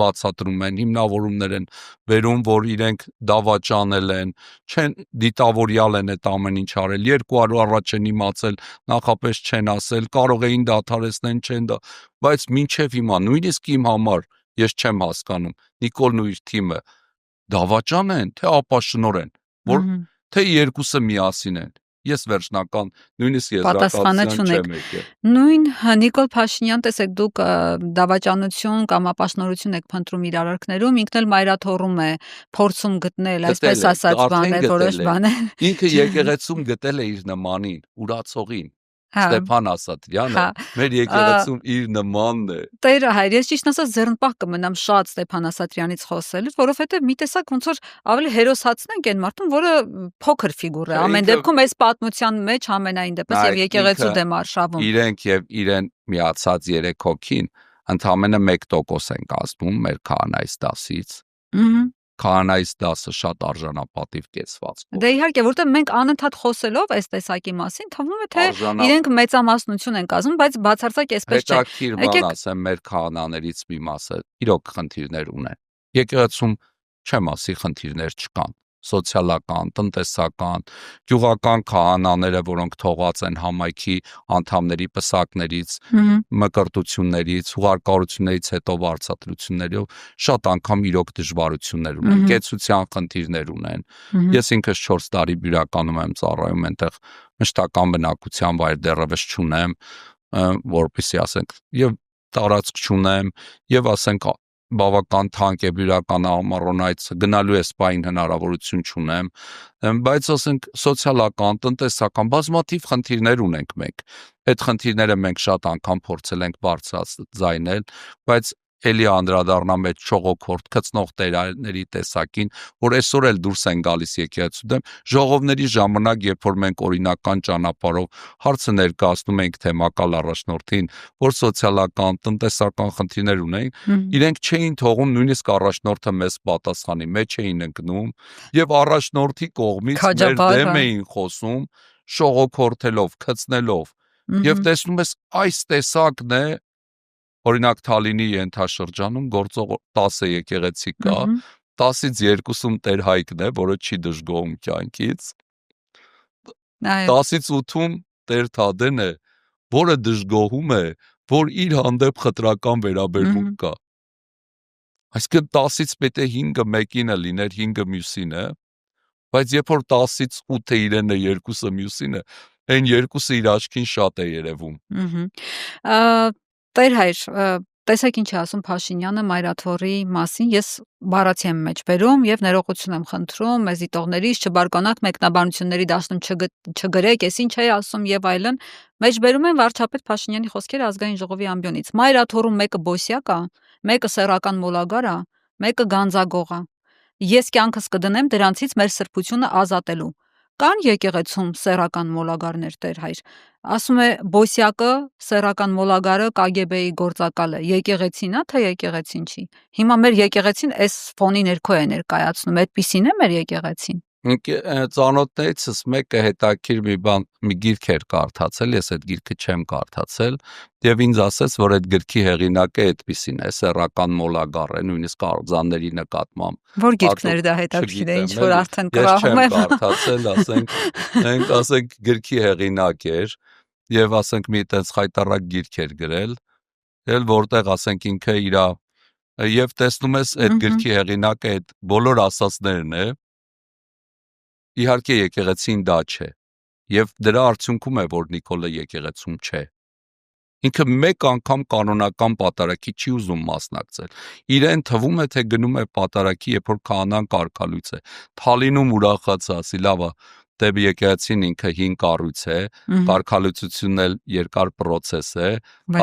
բացատրում են, հիմնավորումներ են վերում, որ իրենք դավաճանել են, չեն դիտավորյալ են այդ ամեն ինչ արել, 2 օր առաջ են իմացել, նախապես չեն ասել, կարող էին դադարեցնեն, չեն դա, բայց մինչև հիմա նույնիսկ իմ համար ես չեմ հասկանում, Նիկոլն ու իր թիմը դավաճան են, թե ապաշնոր են, որ թե երկուսը միասին են։ Ես վերջնական նույնիսկ եզրակացության չեմ եկել։ Նույն Նիկոլ Փաշինյան, տեսեք դուք դավաճանություն կամ ապաշնորություն եք փնտրում իր արարքներում, ինքն էլ մայրաթոռում է փորձում գտնել, այսպես ասած, բաներ, որոշ բաներ։ Ինքը եկեղեցում գտել է իր նմանին, ուրացողին։ Ստեփան Ասատրյանը մեր եկեղեցում իր նմանն է։ Տեր հայր, ես ճիշտ ասած ձեռնպահ կմնամ շատ Ստեփան Ասատրյանից խոսելուց, որովհետև մի տեսակ ոնց որ ավելի հերոսացնենք այն մարդուն, որը փոքր ֆիգուր է։ Ամեն դեպքում այս պատմության մեջ ամենայն դեպս եւ եկեղեցու դեմ արշավում։ Իրենք եւ իրեն միացած 3 հոգին ընդամենը 1% են կազմում մեր քահանայից դասից։ Քահանայից դասը շատ արժանապատիվ կեցվածքով։ Դե իհարկե, որտեղ մենք անընդհատ խոսելով այս տեսակի մասին, թվում է թե իրենք մեծամասնություն են կազմում, բայց բացարձակ այսպես չէ։ Հետաքրքիր բան ասեմ, մեր քահանաներից մի մասը իրոք խնդիրներ ունեն։ Եկեղեցում չեմ ասի խնդիրներ չկան։ Սոցիալական, տնտեսական, գյուղական քահանաները, որոնք թողած են համայնքի անդամների պսակներից, մկրտություններից, հուղարկավորություններից հետո վարձատրություններով շատ անգամ իրոք դժվարություններ ունեն, կեցության խնդիրներ ունեն։ Ես ինքս 4 տարի Բյուրականում եմ ծառայում, այնտեղ մշտական բնակության վայր դեռևս չունեմ, որպեսզի ասենք, եւ տարածք չունեմ, եւ ասենք բավական թանկ է Բյուրականը ամառոնայց գնալու է սպային հնարավորություն չունեմ, բայց ասենք սոցիալական, տնտեսական բազմաթիվ խնդիրներ ունենք մենք։ Այդ խնդիրները մենք շատ անգամ փորձել ենք բարձրացնել, բայց էլի անդրադառնամ այդ շողոքորթ գծնող տերաների տեսակին, որ այսօր էլ դուրս են գալիս եկեղեցու դեմ, ժողովների ժամանակ, երբ որ մենք օրինական ճանապարհով հարցը ներկայացնում ենք թեմակալ առաջնորդին, որ սոցիալական, տնտեսական խնդիրներ ունեն, իրենք չէին թողում նույնիսկ առաջնորդը մեզ պատասխանի, մեջ էին ընկնում եւ առաջնորդի կողմից մեր դեմ էին խոսում, շողոքորթելով, գծնելով եւ տեսնում ես այս տեսակն է. Օրինակ Թալինի ենթաշրջանում գործող 10 եկեղեցի կա, 10-ից 2-ում Տեր Հայկն է, որը չի դժգոհում կյանքից, 10-ից 8-ում Տեր Թադեն է, որը դժգոհում է, որ իր հանդեպ խտրական վերաբերմունք կա։ Այսինքն 10-ից պետք է 5-ը մեկին է լիներ, 5-ը մյուսինը, բայց երբ որ 10-ից 8-ը իրեն է, 2-ը մյուսինը, այն 2-ը իր աչքին շատ է երևում։ Տեր հայր, տեսեք ինչ է ասում Փաշինյանը Մայրաթորի մասին, ես բառացի եմ մեջ բերում եւ ներողություն եմ խնդրում մեզ դիտողներից, չբարկանաք մեկնաբանությունների դաշտում չգրեք, ես ինչ էի ասում եւ այլն, մեջ բերում եմ վարչապետ Փաշինյանի խոսքերը ազգային ժողովի ամբիոնից։ Մայրաթորում մեկը բոսյակ է, մեկը սեռական մոլագար է, մեկը գանձագող է։ Ես կյանքս կդնեմ դրանցից մեր սրբությունը ազատելու։ Կան եկեղեցում սեռական մոլագարներ, Տեր հայր։ Ասում է բոսյակը, սեռական մոլագարը, KGB-ի գործակալը, եկեղեցին է, թե եկեղեցին չի։ Հիմա մեր եկեղեցին այս ֆոնի ներքո է ներկայացնում, այդպիսին է մեր եկեղեցին։ Ծանոթներիցս մեկը հետաքրիր մի գիրք էր կարդացել, ես այդ գիրքը չեմ կարդացել, եւ ինձ ասաց, որ այդ գրքի հեղինակը այդպիսին է, սեռական մոլագար է, նույնիսկ արձանների նկատմամբ։ Որ գիրքներ դա հետաքրիր է, ինչ որ արդեն կրահում եմ։ Ես չեմ կարդացել, ասենք գրքի հեղինակ էր, եւ ասենք մի այդպես խայտարակ գիրք էր գրել, էլ որտեղ ասենք ինքը իր եւ տեսնում ես այդ գրքի հեղինակը այդ բոլոր ասածներն է, իհարկե եկեղեցին դա չէ, եւ դրա արդյունքում է, որ Նիկոլը եկեղեցում չէ։ Ինքը մեկ անգամ կանոնական պատարագի չի ուզում մասնակցել։ Իրեն թվում է, թե գնում է պատարագի, երբ որ քահանան կարգալույց է։ Թալինում ուրախացած, ասի լավ է, դեպի եկեղեցին ինքը 5 կառույց է, կարգալույցությունն էլ երկար process է,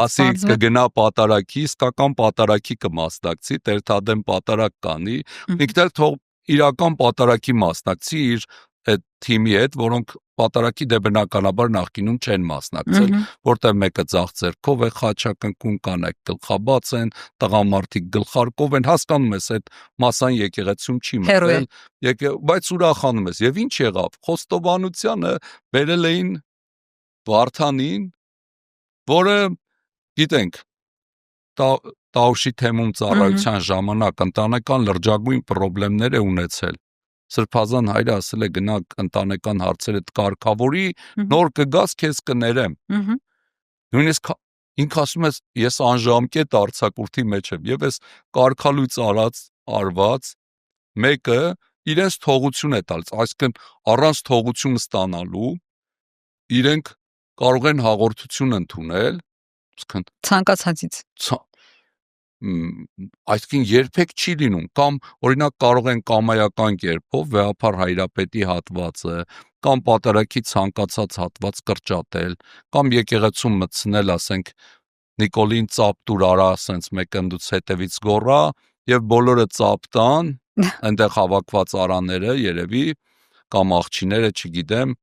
ասի կգնա պատարագի, իսկական պատարագի կմասնակցի, Տեր Թադեն պատարագ կանի, ինքն էլ թող իրական պատարագի մասնակցի իր այդ թիմի հետ, որոնք պատարագի դե բնականաբար նախկինում չեն մասնակցել, որտեղ մեկը ձախ ձեռքով է խաչակնկուն, կանայք գլխաբաց են, տղամարդիկ գլխարկով են, հասկանում ես այդ մասան եկեղեցում չի մտել, բայց ուրախանում ես։ Եվ ինչ եղավ, խոստովանությանը բերել էին Վարդանին, որը գիտենք Տաուշի թեմում ծառայության ժամանակ ընտանեկան լրջագույն խնդիրներ է ունեցել։ Սրբազան հայրը ասել է գնա ընտանեկան հարցերը կարգավորի, նոր կգաս քեզ կներեմ։ Նույնիսկ ինքը ասում է ես անժամկետ արձակուրդի մեջ եմ եւ այս կարգալույց արված մեկը իրենց թողություն է տալիս, այսինքն առանց թողություն ստանալու իրենք կարող են հաղորդություն ընդունել, ցանկացածից։ Այսինքն երբեք չի լինում, կամ օրինակ կարող են կամայական կերպով վեհափառ հայրապետի հատվածը կամ պատարագի ցանկացած հատված կրճատել, կամ եկեղեցում մտցնել, ասենք Նիկոլին ծափ տուր արա, ասենց մեկընդուց հետևից գոռա եւ բոլորը ծափ տան, այնտեղ հավաքված արաները երևի կամ աղջիները, չգիտեմ,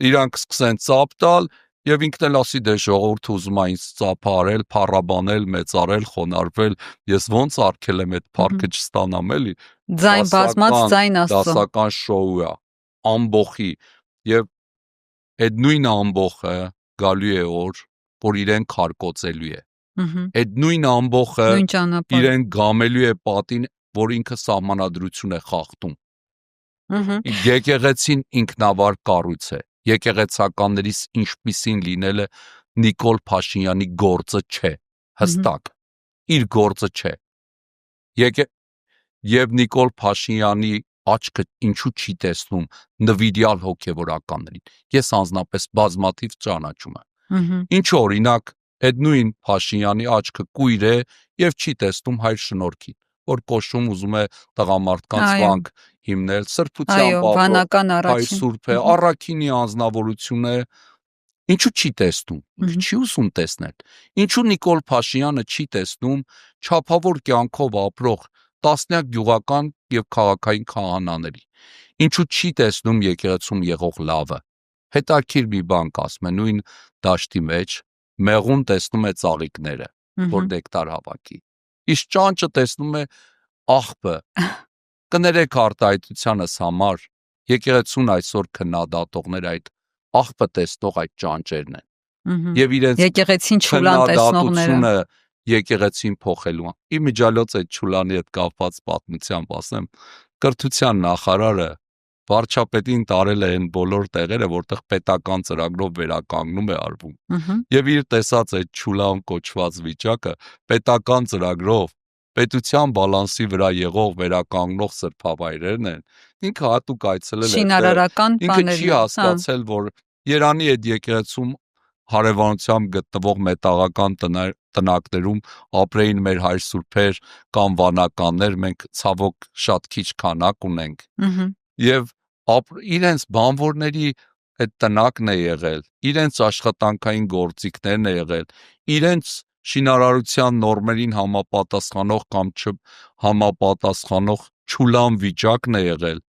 իրանք սկսեն ծափ տալ եւ ինքն էլ ասի դե ժողովուրդը ուզում է ինձ ծափարել, փառաբանել, մեծարել, խոնարհվել, ես ոնց արկել եմ այդ փառքը չստանամ էլի։ Ձայն բազմած ձայն Աստծո։ Դասական շոու է, ամբողի եւ այդ նույն ամբողը գալու է որ իրեն քարկոծելու է։ Այդ նույն ամբողը իրեն գամելու է պատին, որ ինքը սահմանադրություն է խախտում։ Եկեղեցին ինքնավար կառույց է։ Եկեղեցականներից ինչպիսին լինելը Նիկոլ Փաշինյանի գործը չէ, հստակ, իր գործը չէ։ Եվ Նիկոլ Փաշինյանի աչքը ինչու չի տեսնում նվիրյալ հոգևորականներին։ Ես անձնապես բազմաթիվ ճանաչում եմ։ Ինչ օրինակ, այդ նույն Փաշինյանի աչքը կույր է եւ չի տեսնում հայր շնորհքին, որ կոշում ուզում է տղամարդկանց վանք հիմնել, սրբության պապը, հայ սուրբ է, առաքինի անձնավորություն է, Ինչու չի տեսնում, ինչու չի ուզում տեսնել, ինչու Նիկոլ Փաշինյանը չի տեսնում չափավոր կյանքով ապրող տասնյակ գյուղական եւ քաղաքային քահանաների, ինչու չի տեսնում եկեղեցում եղող լավը, հետաքրիր մի բան կասում է, նույն դաշտի մեջ մեղուն տեսնում է ծաղիկները, որ նեկտար հավաքի, իսկ ճանճը տեսնում է աղբը, կներեք արտահայտությանս համար, եկեղեցուն այսօր քննադատողներ այդ աղբը տեսնող այդ ճանճերն են, եւ իրենց եկեղեցին չուլան տեսնողները եկեղեցին փոխելու իմիջիալոց այդ չուլանի հետ կապված պատմությամբ ասեմ, կրթության նախարարը վարչապետին տարել է այն բոլոր տեղերը, որտեղ պետական ծրագրով վերականգնում է արվում, եւ իր տեսած այդ չուլան կոչված վիճակը պետական ծրագրով պետության բալանսի վրա եղող վերականգնող սրբավայրերն են, ինքը հատուկ այցելել է, շինարարական ինքը չի հասկացել, որ Երանի այդ եկեղեցում հարևանությամբ գտնվող մետաղական տնակներում ապրեին մեր հայր սուրբեր կամ վանականներ, մենք ցավոք շատ քիչ քանակ ունենք, եւ իրենց բանվորների այդ տնակն է եղել, իրենց աշխատանքային գործիքներն է եղել, իրենց շինարարության նորմերին համապատասխանող կամ չհամապատասխանող չուլան վիճակն է եղել,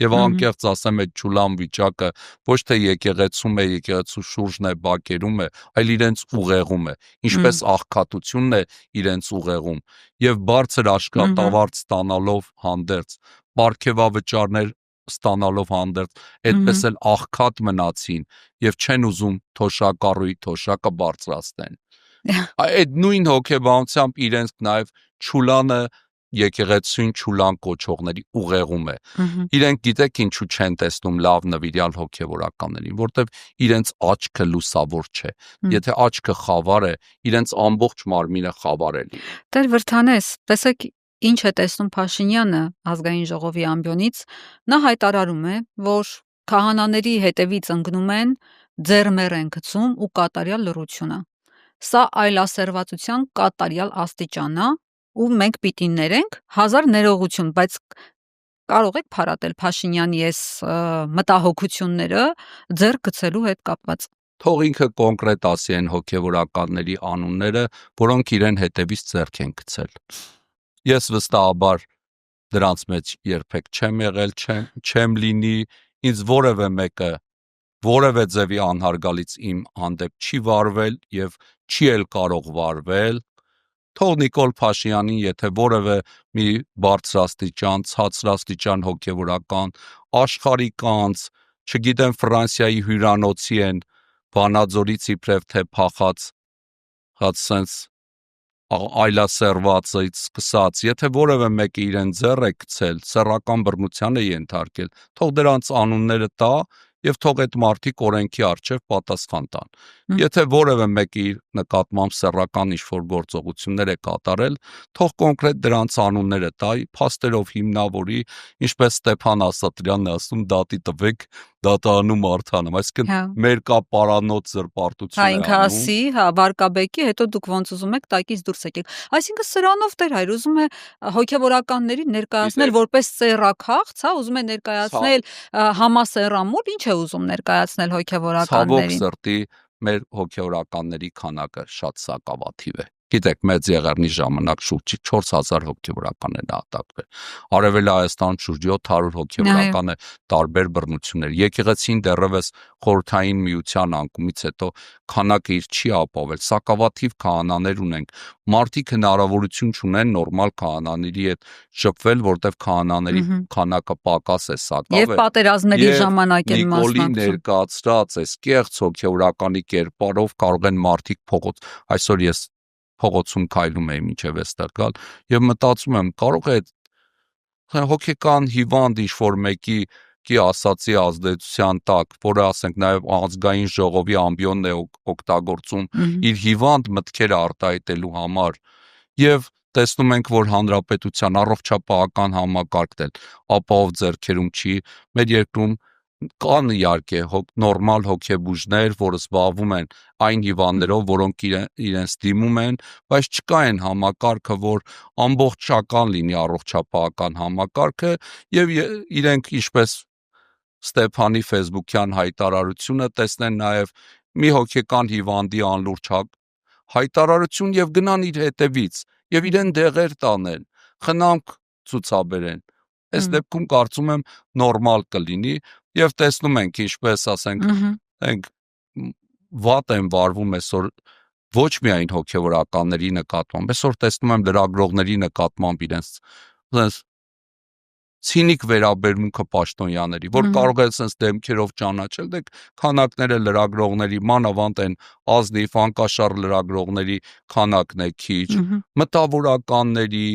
եւ անկեղծ ասեմ այդ չուլան վիճակը ոչ թե եկեղեցում է, եկեղեցու շուրջն է, բակերում է, այլ իրենց ուղեղում է, ինչպես աղքատությունն է իրենց ուղեղում, եւ բարձր աշխատավարձ ստանալով հանդերձ, պարգևավճարներ ստանալով հանդերձ, այդպես էլ աղքատ մնացին եւ չեն ուզում թոշակառուի թոշակը բարձրացնեն։ Այդ նույն հոգեբանությամբ իրենց նաեւ չուլանը եկեղեցին չուլան կոչողների ուղեղում է։ Իրենք գիտեք ինչու չեն տեսնում լավ նվիրյալ հոգեվորականներին, որտեվ իրենց աչքը լուսավոր չէ։ Եթե աչքը խավար է, իրենց ամբողջ մարմինը խավար է լինում։ Տեր Վրդանես, տեսեք ինչ է տեսնում Փաշինյանը ազգային ժողովի ամբիոնից, նա հայտարարում է, որ քահանաների հետևից ընկնում են, ձեռմեռ են գցում ու կատարյալ լռությունը։ Սա այլասերվածության կատարյալ աստիճան է, ու մենք պիտի ներենք 1000 ներողություն, բայց կարող եք փարատել Փաշինյանի այս մտահոգությունները ձեռ գցելու հետ կապված։ Թող ինքը կոնկրետ ասի այն հոգեվորականների անունները, որոնք իրեն հետևից ձեռք են գցել։ Ես վստահաբար դրանց մեջ երբեք չեմ եղել, չեմ լինի, ինձ որևէ մեկը որևէ ձևի անհարգալից իմ հանդեպ չի վարվել եւ չի էլ կարող վարվել։ Թող Նիկոլ Փաշինյանին, եթե որևէ մի բարձրաստիճան, ցածրաստիճան հոգեվորական, աշխարհիկ անձ, չգիտեմ Ֆրանսիայի հյուրանոցի են Վանաձորից իբրև թե փախած, հաց sense այլասերվածից սկսած, եթե որևէ մեկը իրեն ձեռ է գցել, սեռական բռնության է ենթարկել, թող դրանց անունները տա եւ թող այդ մարդիկ օրենքի առջեւ պատասխան տան։ Եթե որևէ մեկը իր նկատմամբ սեռական ինչ-որ գործողություններ է կատարել, թող կոնկրետ դրանց անունները տա, փաստերով հիմնավորի, ինչպես Ստեփան Ասատրյանն է ասում, դատի տվեք, դատարանում արդանում, այսինքն մեր կա պարանոց զրպարտություն է ինքը ասի, վարկաբեկի, հետո դուք ոնց ուզում եք տակից դուրս եկեք։ Այսինքն սրանով Տեր Հայր ուզում է հոգեվորականներին ներկայացնել որպես ծերրաքաղց, ուզում է ներկայացնել համասեռամոլ, ինչ է ուզում ներկայացնել հոգեվորականներին։ Ցավոք սրտի մեր հոգեվորականների քանակը շատ սակավաթիվ է։ Գիտեք, մեծ եղեռնի ժամանակ շուրջ 4000 հոգեվորական է նահատակվել։ Արևելի Հայաստան շուրջ 700 հոգեվորական է տարբեր բռնություններ։ Եկեղեցին դեռևս խորհրդային միության անկումից հետո քանակը իր չի ապավել։ Սակավաթիվ քահանաներ ունենք։ Մարդիկ հնարավորություն չունեն նորմալ քահանաների հետ շփվել, որտեղ քահանաների քանակը պակաս է սակավ է։ Եվ պատերազմների ժամանակ են մասնակցում։ Ներկայացրած այս կեղծ հոգեվորականի կերպարով կարող են մարդիկ փողոց, այսօր ես փողոցում քայլում եմ մինչև այստեղ գալ եւ մտածում եմ կարող է հոգեկան հիվանդ ինչ-որ մեկի ասացի ազդեցության տակ, որը ասենք նաեւ ազգային ժողովի ամբիոնն է օգտագործում իր հիվանդ մտքերը արտահայտելու համար եւ տեսնում ենք, որ հանրապետության առողջապահական համակարգն էլ ապահով ձեռքերում չի, մեր երկրում կան իհարկե նորմալ հոգեբուժներ, որ զբաղվում են այն հիվանդներով, որոնք իրենց դիմում են, բայց չկա այն համակարգը, որ ամբողջական լինի առողջապահական համակարգը եւ իրենք ինչպես Ստեփանի ֆեյսբուքյան հայտարարությունը տեսնեն նաեւ մի հոգեկան հիվանդի անլուրջ հայտարարություն եւ գնան իր հետևից եւ իրեն դեղեր տանեն, խնամք ցուցաբերեն։ Այս դեպքում կարծում եմ նորմալ կլինի եւ տեսնում ենք ինչպես ասենք վատ են վարվում այսօր ոչ միայն հոգեվորականների նկատմամբ, այսօր տեսնում եմ լրագրողների նկատմամբ իրենց ցինիկ վերաբերմունքը պաշտոնյաների, որ կարող է sense դեմքերով ճանաչել, դեք քանակները լրագրողների, մանավանդ են ազնիվ անկաշառ լրագրողների քանակն է քիչ, մտավորականների,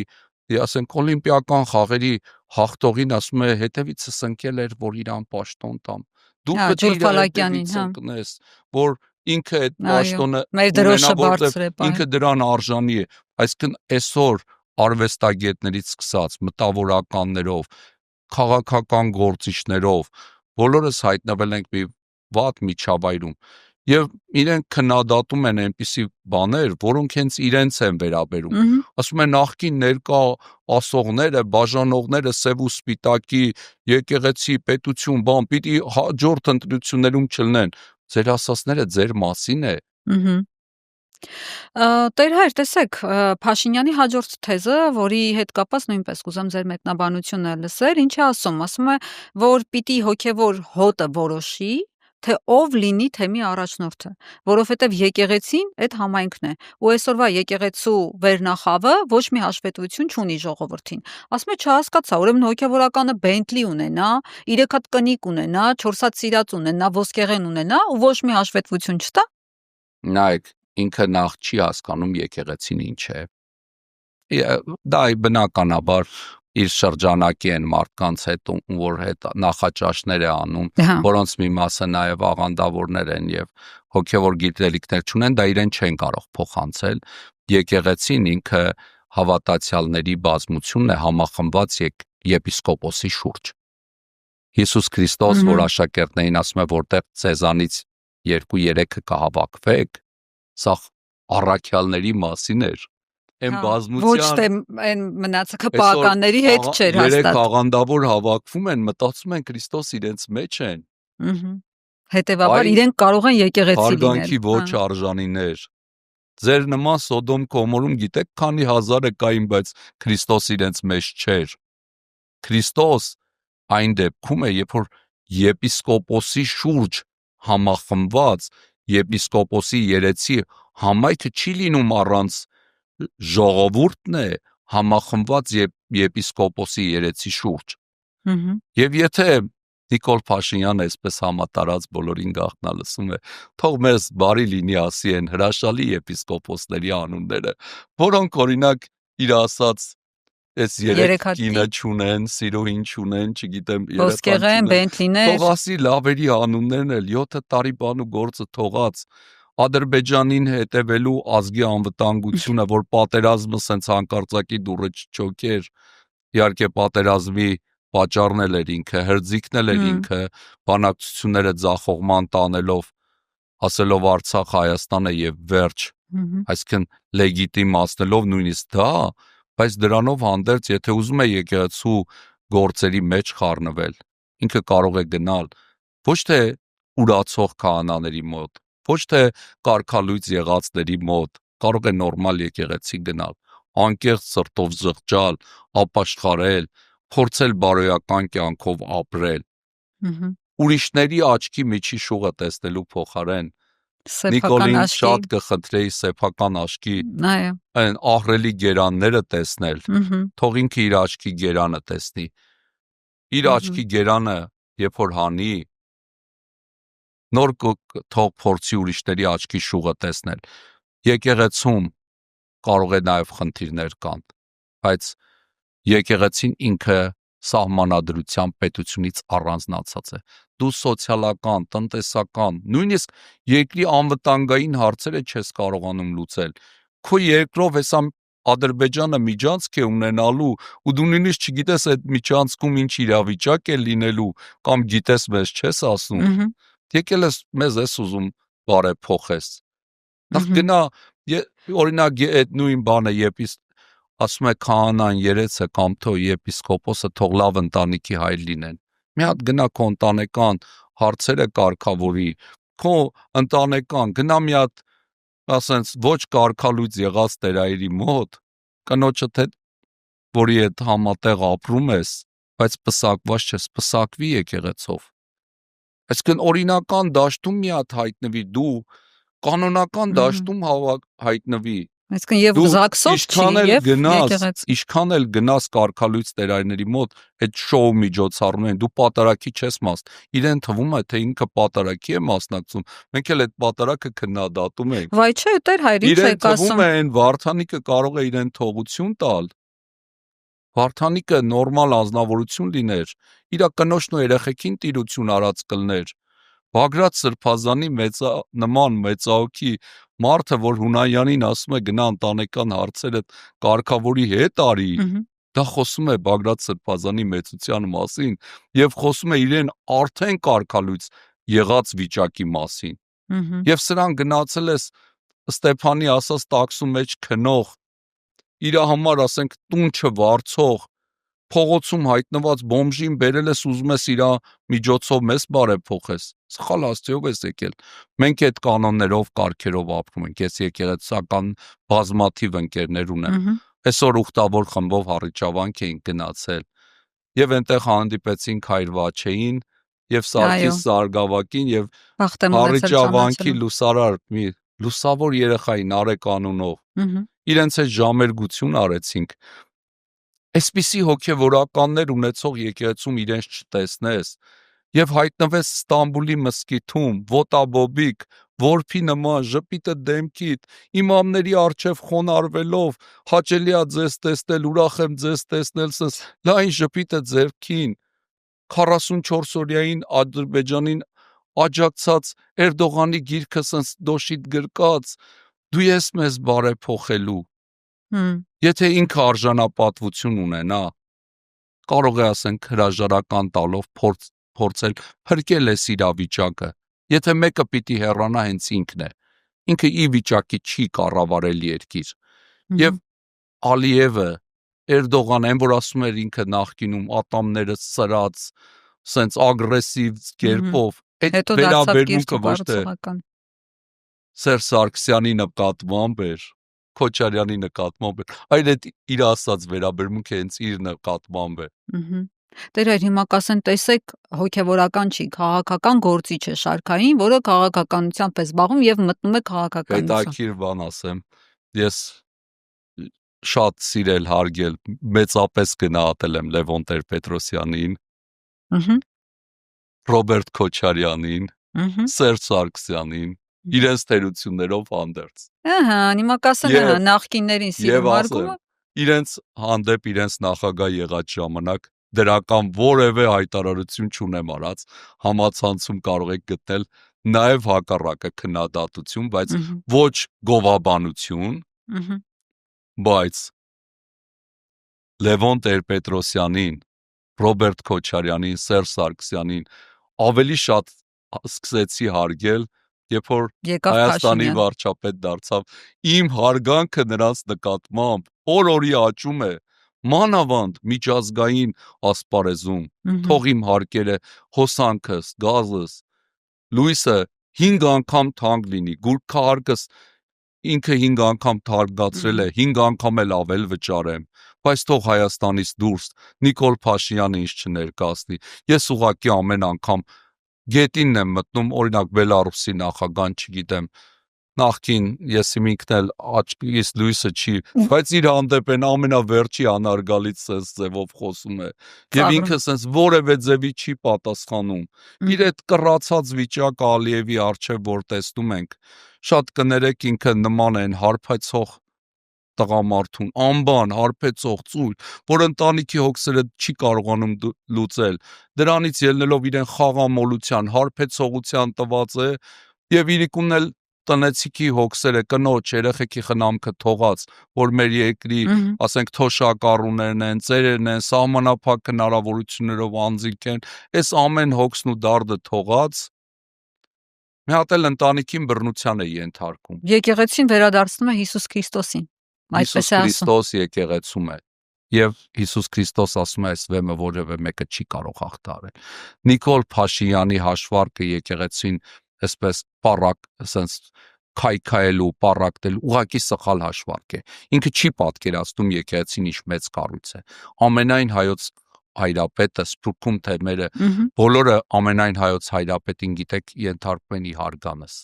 ասենք օլիմպիական խաղերի հաղթողին ասում է հետևիցս ընկել էր, որ իրան պաշտոն տամ։ Դու պետք է իր հետևից ընկնես, որ ինքը այդ պաշտոնը ունենա, որտեղ ինքը դրան արժանի է։ Այսինքն այսօր արվեստագետներից սկսած մտավորականներով, քաղաքական գործիչներով բոլորս հայտնվել ենք մի վատ միջավայրում եւ իրենք քննադատում են այնպիսի բաներ, որոնք հենց իրենց են վերաբերում։ Ասում են նախկին ներկա ասողները, բաժանողները սև ու սպիտակի եկեղեցի պետություն բան պիտի հաջորդ ընտրություններում չլինեն։ Ձեր ասածները ձեր մասին է։ Տեր հայր, տեսեք, Փաշինյանի հաջորդ թեզը, որի հետ կապված նույնպես կուզեմ ձեր մեկնաբանությունը լսել, ինչ է ասում, ասում է, որ պիտի հոգևոր հոտը որոշի, թե ով լինի թեմի առաջնորդը, որովհետև եկեղեցին այդ համայնքն է, ու այսօրվա եկեղեցու վերնախավը ոչ մի հաշվետվություն չունի ժողովրդին։ Ասում է, չհասկացա, ուրեմն հոգևորականը Բենտլի ունենա, 3 հատ կնիկ ունենա, 4 հատ սիրած ունենա, ոսկեղեն ունենա ու ոչ մի հաշվետվություն չտա։ Նայեք, ինքը նախ չի հասկանում եկեղեցին ինչ է։ Դա բնականաբար իր շրջանակի են մարդկանց հետ, որ հետ նախաճաշներ է անում, որոնց մի մասը նաև աղանդավորներ են եւ հոգեվոր գիտելիքներ չունեն, դա իրեն չեն կարող փոխանցել։ Եկեղեցին ինքը հավատացյալների բազմությունն է համախմբված եպիսկոպոսի շուրջ։ Հիսուս Քրիստոս, որ աշակերտներին ասում է, որտեղ ցեզանից 2-3-ը կհավաքվեք, սա առաքյալների մասին էր։ Այն բազմության ոչ թե այն մնացած հպականների հետ չէր հաստատ։ Երեք աղանդավոր հավաքվում են, մտածում են Քրիստոս իրենց մեջ են։ Հետևաբար իրենք կարող են եկեղեցի լինել։ Հարգանքի ոչ արժանիներ։ Ձեր նման Սոդոմ Գոմորում գիտեք քանի հազար է կային, բայց Քրիստոս իրենց մեջ չէր։ Քրիստոս այն դեպքում է, երբ որ եպիսկոպոսի շուրջ համախմբված եպիսկոպոսի երեցի համայնքը չի լինում առանց ժողովուրդն է համախմբված եպիսկոպոսի երեցի շուրջ։ Եվ եթե Նիկոլ Փաշինյանը այսպես համատարած բոլորին գաղտնալսում է, թող մեզ բարի լինի ասի են հրաշալի եպիսկոպոսների անունները, որոնք օրինակ իր ասած այս 3 կինը չունեն, սիրուհին չունեն, չգիտեմ, ոսկեղեն, Բենտլիներ, թող ասի լավերի անուններն էլ 7 տարի բան ու գործը թողած Ադրբեջանին հետևելու ազգի անվտանգությունը, որ պատերազմը սենց հանկարծակի դուրը չչոքեր, իհարկե պատերազմի պատճառն էր ինքը, հրձիկն էր ինքը, բանակցությունները ձախողման տանելով, ասելով Արցախ Հայաստանը եւ վերջ, այսինքն լեգիտիմացնելով նույնիսկ դա, բայց դրանով հանդերձ, եթե ուզում է եկեղեցու գործերի մեջ խառնվել, ինքը կարող է գնալ ոչ թե ուրացող քահանաների մոտ, ոչ թե կարգալույծ եղածների մոտ, կարող է նորմալ եկեղեցի գնալ, անկեղծ սրտով զղջալ, ապաշխարել, փորձել բարոյական կյանքով ապրել։ Ուրիշների աչքի միջի շուղը տեսնելու փոխարեն Նիկոլին շատ կխնդրեի սեփական աչքի այն ահռելի գերանները տեսնել, թող ինքը իր աչքի գերանը տեսնի։ Իր աչքի գերանը, երբ որ հանի, նոր թող փորձի ուրիշների աչքի շուղը տեսնել։ Եկեղեցում կարող է նաև խնդիրներ կան, բայց եկեղեցին ինքը սահմանադրության պետությունից առանձնացած է։ Դու սոցիալական, տնտեսական, նույնիսկ երկրի անվտանգային հարցերը չես կարողանում լուծել։ Քո երկրով հեսա Ադրբեջանը միջանցք է ունենալու ու դու նույնիսկ չգիտես այդ միջանցքում ինչ իրավիճակ է լինելու կամ գիտես մեզ չես ասում։ Եկել ես մեզ ես ուզում բարեփոխես։ Նախ գնա օրինակ այդ նույն բանը ասում է քահանան երեցը կամ թո եպիսկոպոսը թող լավ ընտանիքի հայր լինեն։ Մի հատ գնա քո ընտանեկան հարցերը կարգավորի, քո ընտանեկան գնա մի հատ ասենց ոչ կարգալույծ եղած տերայերի մոտ կնոջը թե որի հետ համատեղ ապրում ես, բայց պսակված չես, պսակվի եկեղեցով։ Այսինքն օրինական դաշտում մի հատ հայտնվի, դու կանոնական դաշտում հայտնվի։ Այսինքն եւ զաքսով չի եւ եկեղեցի։ Ինչքան էլ գնաս կարգալույծ տերայների մոտ, այդ շոու միջոցառումներին դու պատարագի չես մաս։ Իրեն թվում է թե ինքը պատարագի է մասնակցում։ Մենք էլ այդ պատարագը քննադատում ենք։ Վայ չէ, տեր հայր, ինչ եք ասում։ Իրեն թվում է այն Վարդանիկը կարող է իրեն թողություն տալ։ Վարդանիկը նորմալ անձնավորություն լիներ, իր կնոջն ու երեխեքին տիրություն արած կլներ։ Բագրատ Սրբազանի նման մեծահոգի մարդը, որ Հունանյանին ասում է գնա ընտանեկան հարցերը կարգավորի հետ արի, դա խոսում է Բագրատ Սրբազանի մեծության մասին եւ խոսում է իրեն արդեն կարգալույծ եղած վիճակի մասին։ Եվ սրան գնացել ես Ստեփանի ասած տաքսու մեջ քնող, իր համար ասենք տուն չվարձող, փողոցում հայտնված բոմժին բերել ես ուզում ես իր միջոցով մեզ բարեփոխես։ Սխալ աստիճանով ես եկել։ Մենք այդ կանոններով, կարգերով ապրում ենք։ Ես եկեղեցական բազմաթիվ ընկերներ ունեմ։ Այսօր ուխտավոր խմբով Հառիճավանք էին գնացել եւ այնտեղ հանդիպեցինք Հայր Վաչեին եւ Սարգիս Սարգսակին եւ Հառիճավանքի լուսարար մի լուսավոր երեխայի Նարեկ անունով իրենց այդ ժամերգություն արեցինք։ Այսպիսի հոգևորականներ ունեցող եկեղեցում իրենց չտեսնես եւ հայտնվես Ստամբուլի մսկիթում ոտաբոբիկ որփի նման ժպիտը դեմքիդ իմամների առջև խոնարհվելով հաճելիա ձեզ տեսնել ուրախ եմ ձեզ տեսնել սենց լայն ժպիտը ձեռքին 44 օրյային Ադրբեջանին աջակցած Էրդողանի գիրքը սենց դոշիտ գրկած դու ես մեզ բարեփոխելու։ Եթե ինքը արժանապատվություն ունենա, կարող է ասենք հրաժարական տալով փորձել փրկել այս իրավիճակը։ Եթե մեկը պիտի հեռանա հենց ինքն է։ Ինքը ի վիճակի չի կառավարել երկիր։ Եվ Ալիևը Էրդողան այն որ ասում էր ինքը նախկինում ատամները սրած, սենց ագրեսիվ կերպով, այդ վերաբերմունքը ոչ թե Սերժ Սարգսյանի նկատմամբ էր, Քոչարյանի նկատմամբ էր, այլ այդ իր ասած վերաբերմունքը հենց իր նկատմամբ է։ Տեր այր հիմա կասեն տեսեք հոգևորական չի, քաղաքական գործիչ է շարքային, որը քաղաքականությամբ է զբաղվում եւ մտնում է քաղաքականություն։ Հետաքրքիր բան ասեմ, ես շատ սիրել հարգել, մեծապես գնահատել եմ Լևոն Տեր-Պետրոսյանին, Ռոբերտ Քոչարյանին, Սերժ Սարգսյանին, իրենց թերություններով հանդերձ։ Հիմա կասեն նախկիններին սիրում հարգումը։ Իրենց հանդեպ իրենց նախագահ եղած ժամանակ դրական որևէ հայտարարություն չունեմ արած, համացանցում կարող եք գտնել նաև հակառակը քննադատություն, բայց ոչ գովաբանություն, բայց Լևոն Տեր-Պետրոսյանին, Ռոբերտ Քոչարյանին, Սերժ Սարգսյանին ավելի շատ սկսեցի հարգել, երբ որ Հայաստանի վարչապետ դարձավ, իմ հարգանքը նրանց նկատմամբ օր-օրի աճում է, մանավանդ միջազգային ասպարեզում, թող իմ հարկերը, հոսանքս, գազս, լույսը 5 անգամ թանկ լինի, գուրքահարկս ինքը 5 անգամ թարգացրել է, 5 անգամ էլ ավել վճարեմ, բայց թող Հայաստանից դուրս Նիկոլ Փաշինյանը ինձ չներկայացնի, ես ուղղակի ամեն անգամ գետինն եմ մտնում, օրինակ Բելարուսի նախագահան, չգիտեմ, նախքին ես իմ ինքն էլ աչքիս լույսը չի, բայց իր հանդեպ են ամենավերջի անարգալից սենց ձևով խոսում է, եւ ինքը սենց որևէ ձևի չի պատասխանում, իր այդ կռացած վիճակը Ալիևի առջև որ տեսնում ենք, շատ կներեք ինքը նման են հարբեցող տղամարդուն, անբան, հարբեցող ծույլ, որ ընտանիքի հոգսերը չի կարողանում լուծել, դրանից ելնելով իրեն խաղամոլության, հարբեցողության տված է, եւ իրիկունն էլ տնեցիքի հոգսերը, կնոջ, երեխեքի խնամքը թողած, որ մեր երկրի, ասենք թոշակառուներն են, ծերերն են, սահմանափակ հնարավորություններով անձինք են, այս ամեն հոգսն ու դարդը թողած մի հատ էլ ընտանիքին բռնության է ենթարկում։ Եկեղեցին վերադարձնում է Հիսուս Քրիստոսին։ Հիսուս Քրիստոս եկեղեցում է։ Եվ Հիսուս Քրիստոս ասում է, այս վեմը որևէ մեկը չի կարող հաղթահարել։ Նիկոլ Փաշինյանի հաշվարկը եկեղեցին այսպես պարակ, ասենց քայքայելու, պարակտելու, ուղղակի սխալ հաշվարկ է։ Ինքը չի պատկերացնում եկեղեցին ինչ մեծ կառույց է։ Ամենայն հայոց հայրապետը Սփյուռքում թեմերը բոլորը ամենայն հայոց հայրապետին գիտեք ենթարկում են ի հարգանս,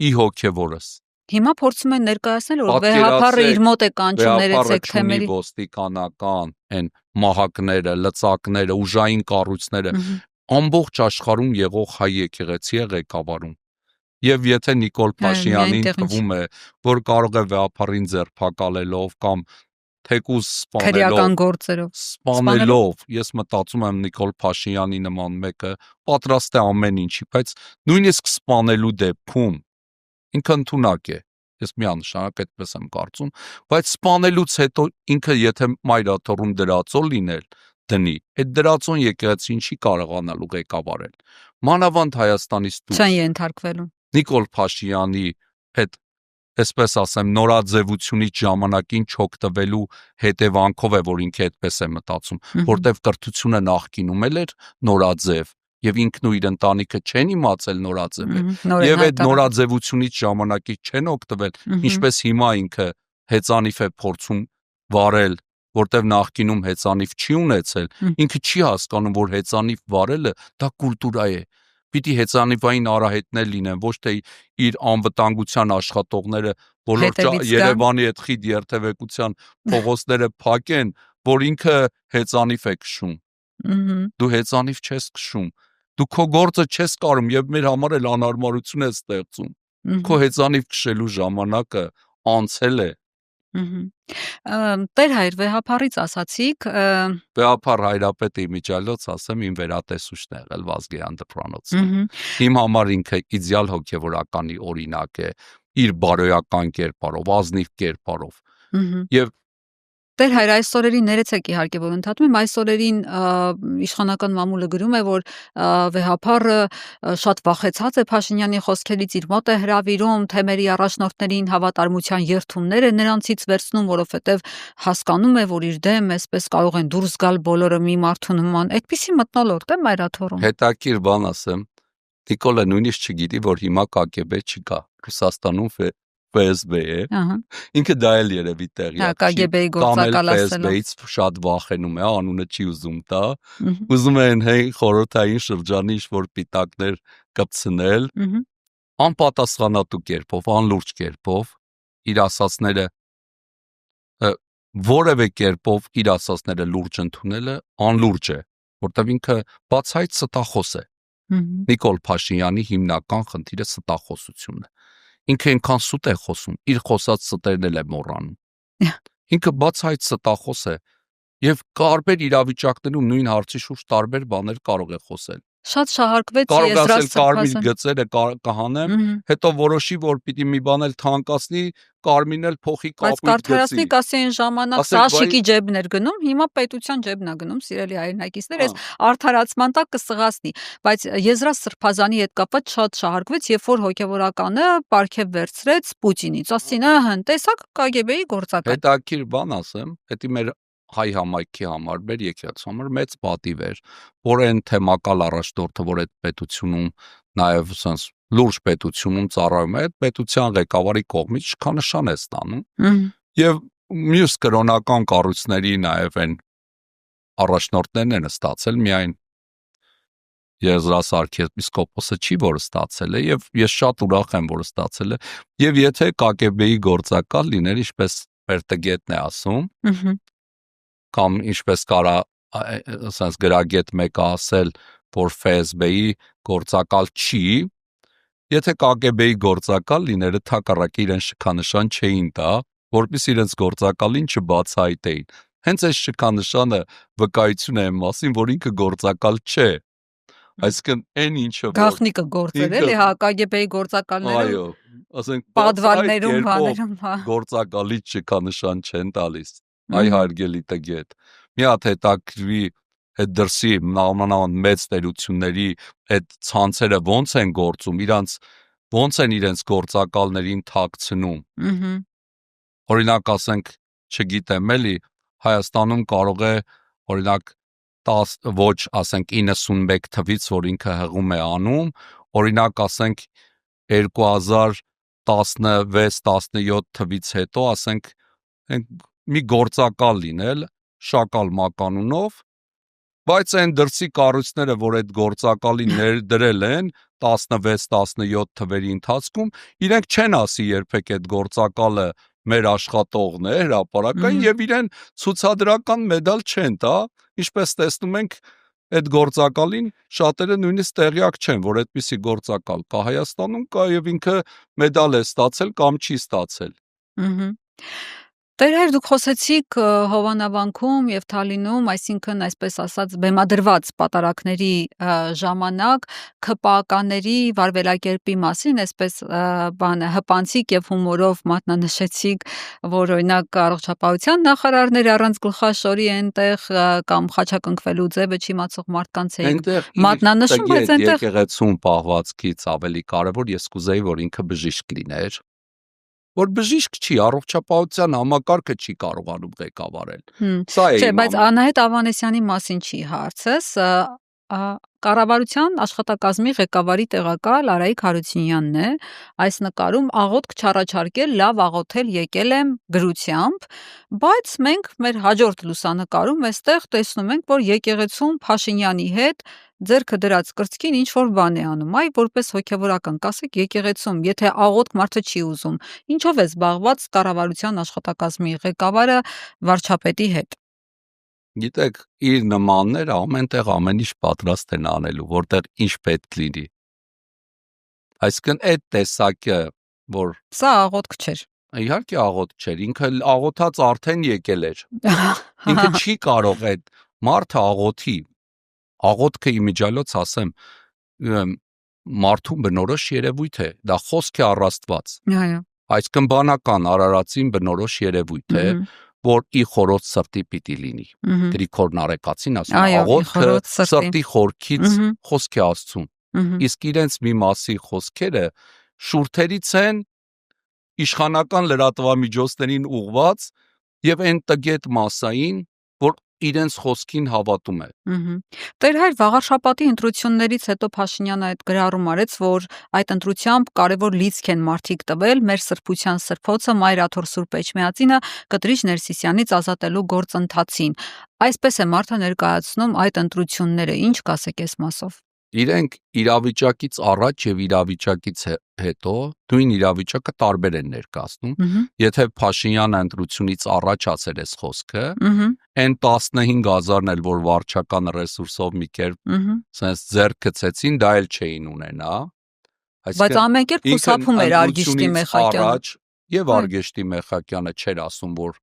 ի հոգևորս։ Հիմա փորձում են ներկայացնել, որ վեհապարը իր մոտ է կանչում ներեցեք թեմերի ոստիկանական, այն մահակները, լծակները, ուժային կառույցները ամբողջ աշխարհում եղող հայ եկեղեցի է ղեկավարում։ Եվ եթե Նիկոլ Փաշինյանին թվում է, որ կարող է վեհապարին ձերբակալելով կամ թեկուզ սպանելով, ես մտածում եմ Նիկոլ Փաշինյանի նման մեկը պատրաստ է ամեն ինչի, բայց նույնիսկ սպանելու դեպքում ինքը ընդունակ է, ես միանշանակ այդպես եմ կարծում, բայց սպանելուց հետո ինքը եթե մայրաթոռում դրածո լինել, դնի, այդ դրածոն եկեղեցին չի կարողանալու ղեկավարել։ Մանավանդ Հայաստանից դուրս չեն ենթարկվելու։ Նիկոլ Փաշինյանի այդ, այսպես ասեմ, նորաձևությունից ժամանակին չօգտվելու հետևանքով է, որ ինքը այդպես է մտածում, որտեվ կրթությունը նախկինում էր նորաձև, եւ ինքն ու իր ընտանիքը չեն իմացել նորաձև է, եւ այդ նորաձևությունից ժամանակից չեն օգտվել, ինչպես հիմա ինքը հեծանիվ է փորձում վարել, որտեվ նախկինում հեծանիվ չի ունեցել, ինքը չի հասկանում, որ հեծանիվ վարելը դա կուլտուրա է։ Պիտի հեծանիվային արահետներ լինեն, ոչ թե իր անվտանգության աշխատողները բոլոր Երևանի այդ խիտ երթևեկության փողոցները փակեն, որ ինքը հեծանիվ է քշում։ Դու հեծանիվ չես քշում։ Դու քո գործը չես կարում եւ մեր համար էլ անհարմարություն է ստեղծում։ Քո հեծանիվ քշելու ժամանակը անցել է։ Տեր հայր վեհապարից ասացիք վեհապար հայրապետը իմիջիալոց ասեմ իմ վերատեսուչն է եղել Վազգեյան դպրանոցը իմ համար ինքը իդեալ հոգևորականի օրինակ է իր բարոյական կերպարով ազնիվ կերպարով եւ Տեր հայր այս օրերին ներեցեք իհարկե որ ընդհատում եմ այս օրերին իշխանական մամուլը գրում է որ վեհապարը շատ վախեցած է Փաշինյանի խոսքերից իր մոտ է հրավիրում թեմերի առաջնորդներին հավատարմության երթումներ է նրանցից վերցնում որովհետև հասկանում է որ իր դեմ այսպես կարող են դուրս գալ բոլորը մի մարդու նման այդպիսի մթնոլորտ է մայրաթոռում հետաքրքիր բան ասեմ Նիկոլը նույնիսկ չգիտի որ հիմա KGB չկա Ռուսաստանում FSB է ինքը դա էլ երևի տեղյակ չի KGB-ի գործակալ ասելով FSB-ից շատ վախենում է անունը չի ուզում տա ուզում են հեն խորհրդային շրջանի ինչ-որ պիտակներ կպցնել անպատասխանատու կերպով անլուրջ կերպով իր ասածները որևէ կերպով իր ասածները լուրջ ընդունելը անլուրջ է որտեղ ինքը բացայց ստախոս է Նիկոլ Փաշինյանի հիմնական խնդիրը ստախոսությունն է ինքը այնքան սուտ է խոսում, իր խոսած ստերն էլ է մոռանում։ Ինքը բացայց ստախոս է եւ տարբեր իրավիճակներում նույն հարցի շուրջ տարբեր բաներ կարող է խոսել։ Շատ շահարկվեց Եզրաստ կարմիր գծերը կհանեմ, հետո որոշի որ պիտի մի բան էլ թանկացնի, կարմիրն էլ փոխի կապույտ գծի։ Բայց կարդարացնի կասեին ժամանակ Սաշիկի ջեբն էր գնում, հիմա պետության ջեբն է գնում, սիրելի հայրենակիցներ, այս արդարացման տակ կսղացնի, բայց Եզրաստ Սրբազանի հետ կապված շատ շահարկվեց, երբ որ հոգևորականը պարգև վերցրեց Պուտինից, ասին, տեսակ KGB-ի գործակալ։ Հետաքրքիր բան ասեմ, դա մեր հայ համայնքի համար, մեր եկեղեցու համար մեծ պատիվ էր, որ այն թեմակալ առաջնորդը, որ այդ պետությունում նաև sense լուրջ պետությունում ծառայում է, այդ պետության ղեկավարի կողմից շքանշան է ստանում։ Եվ մյուս կրոնական կառույցների նաև այն առաջնորդներն են ստացել, միայն Եզրասարքեպիսկոպոսը չի որ ստացել է եւ ես շատ ուրախ եմ որ ստացել է եւ եթե KGB-ի գործակալ լիներ, ինչպես Պերտեգետն է ասում, կամ ինչպես կարա ասած գրագետ մեկը ասել, որ FSB-ի գործակալ չի, եթե KGB-ի գործակալ լիները թակառակի իրեն շքանշան չէին տա, որպեսզի իրենց գործակալին չբացահայտեին։ Հենց այս շքանշանը վկայություն է մասին, որ ինքը գործակալ չէ։ Այսինքն այն ինչը գաղտնիքը գործեր էլի, հա, KGB-ի գործակալները։ Այո, ասենք պատվալներում բաներում, հա։ Գործակալից շքանշան չեն տալիս։ Այ հարգելի տգետ։ Մի հատ հետաքրվի այդ դրսի նամանավանդ մեծ տերությունների այդ ցանցերը ոնց են գործում, ոնց են իրենց գործակալներին թաքցնում։ Օրինակ ասենք, չգիտեմ էլի, Հայաստանում կարող է օրինակ ոչ, ասենք 91 թվից, որ ինքը հղում է անում, օրինակ ասենք 2016-17 թվից հետո, ասենք մի գործակալ լինել շակալ մականունով, բայց այն դրսի կառույցները, որ այդ գործակալին ներդրել են 16-17 թվերի ընթացքում, իրենք չեն ասի երբեք այդ գործակալը մեր աշխատողն է, հրապարակային, եւ իրեն ցուցադրական մեդալ չեն տա, ինչպես տեսնում ենք այդ գործակալին շատերը նույնիսկ տեղյակ չեն, որ այդպիսի գործակալ կա Հայաստանում, կա եւ ինքը մեդալ է ստացել կամ չի ստացել։ Տեր դուք խոսեցիք Հովանավանքում եւ Թալինում, այսինքն այսպես ասած բեմադրված պատարակների ժամանակ ԿՊԱ-ականների վարվելակերպի մասին, այսպես հպանցիկ եւ հումորով մատնանշեցիք, որ օրինակ առողջապահության նախարարները առանց գլխաշորի այնտեղ կամ խաչակնկվելու ձևը չիմացող մարդկանց էին մատնանշում, բայց այնտեղ եկեղեցում պահվածքից ավելի կարևոր ես կուզեի, որ ինքը բժիշկ լիներ, որ բժիշկ չի, առողջապահության համակարգը չի կարողանում ղեկավարել։ Սա է։ Չէ, բայց Անահիտ Ավանեսյանի մասին չի հարցս։ Կառավարության աշխատակազմի ղեկավարի տեղակալ Արայիկ Հարությունյանն է այս նկարում աղոթք չառաջարկել, լավ աղոթել եկել եմ գրությամբ, բայց մենք մեր հաջորդ լուսանկարում այստեղ տեսնում ենք, որ եկեղեցում Փաշինյանի հետ ձեռքը դրած կրծքին ինչ որ բան է անում, այ որպես հոգևորական, կասեք եկեղեցում, եթե աղոթք մարդը չի ուզում, ինչով է զբաղված կառավարության աշխատակազմի ղեկավարը վարչապետի հետ։ Գիտեք, իր նմանները ամենտեղ ամեն ինչ պատրաստ են անելու, որտեղ ինչ պետք լինի։ Այսինքն այդ տեսակը, որ սա աղոթք չէր։ Իհարկե աղոթք չէր, ինքը աղոթած արդեն եկել էր։ Ինքը չի կարող այդ մարդը աղոթի։ Աղոթքը իմիջիալոց ասեմ, մարդու բնորոշ երևույթ է, դա խոսք է առ Աստված։ Այո։ Այսինքն բանական Արարածին բնորոշ երևույթ է, որ ի խորոց սրտի պիտի լինի։ Գրիգոր Նարեկացին ասում է, աղոթքը սրտի խորքից խոսք է Աստծուն։ Իսկ իրենց մի մասի խոսքերը շուրթերից են իշխանական լրատվամիջոցներին ուղված եւ այն տգետ մասային, որ իրենց խոսքին հավատում է։ Տեր հայր վաղարշապատի ընտրություններից հետո Փաշինյանը այդ գրառում արեց, որ այդ ընտրությամբ կարևոր լիցք են մարդիկ տվել մեր սրբության սրբոցը Մայր Աթոր Սուրբ Էջմիածինը Կտրիչ Ներսիսյանից ազատելու գործընթացին։ Այսպես է մարդը ներկայացնում այդ ընտրությունները, ինչ կասեք այս մասով։ Իրենք իրավիճակից առաջ եւ իրավիճակից հետո նույն իրավիճակը տարբեր են ներկայացնում։ Եթե Փաշինյանը ընտրությունից առաջ ասել էս խոսքը, այն 15000-ն էլ որ վարչական ռեսուրսով մի կերպ sense ձեռք գցեցին, դա էլ չէին ունենա։ Բայց ամեն կերպ խուսափում էր Արգիշտի Մեխակյանը։ Եվ Արգեշտի Մեխակյանը չէր ասում, որ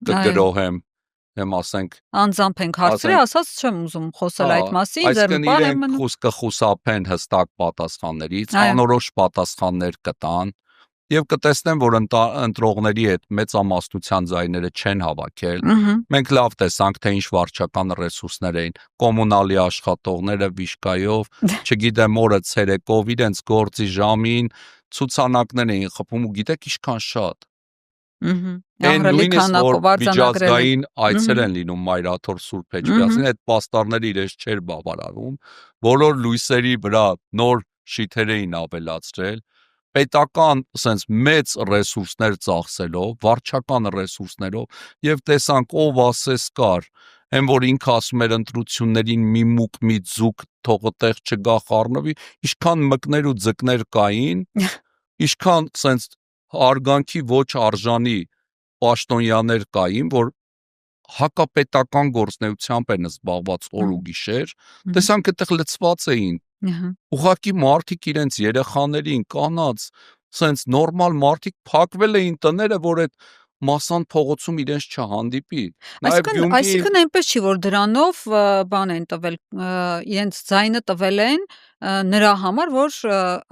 կգրոհեմ, ասենք անձամբ ենք հարցրի, ասած չեմ ուզում խոսել այդ մասին, ձեռնպահ եմ մնում։ Այսինքն կխուսափեն հստակ պատասխաններից, անորոշ պատասխաններ կտան եւ կտեսնեն, որ ընտրողների հետ մեծամասնության ձայները չեն հավաքել։ Մենք լավ տեսանք, թե ինչ վարչական ռեսուրսներ էին, կոմունալի աշխատողները վիշկայով, չգիտեմ օրը ցերեկով իրենց գործի ժամին ցուցանակներ էին խփում ու գիտեք ինչքան շատ։ Այն նույնիսկ որ միջազգային այցեր են լինում Մայր Աթոր Սուրբ Էջմիածին, այդ պաստառները իրենց չէր բավարարում, բոլոր լույսերի վրա նոր շիթեր էին ավելացրել, պետական sense մեծ ռեսուրսներ ծախսելով, վարչական ռեսուրսներով եւ տեսանք ով ասես կար, այն որ ինքը ասում էր ընտրություններին մի մուկ մի ձուկ թողտեղ չգա խառնվի, ինչքան մկներ ու ձկներ կային, ինչքան sense արգանքի ոչ արժանի պաշտոնյաներ կային, որ հակապետական գործնեությամբ են զբաղված օր ու գիշեր, տեսանք այդտեղ լցված էին։ Ուղղակի մարդիկ իրենց երեխաներին, կանանց, sense նորմալ մարդիկ փակվել էին տները, որ այդ մասան փողոցում իրենց չհանդիպի։ Այսինքն այնպես չի, որ դրանով բան են տվել, իրենց ձայնը տվել են նրա համար, որ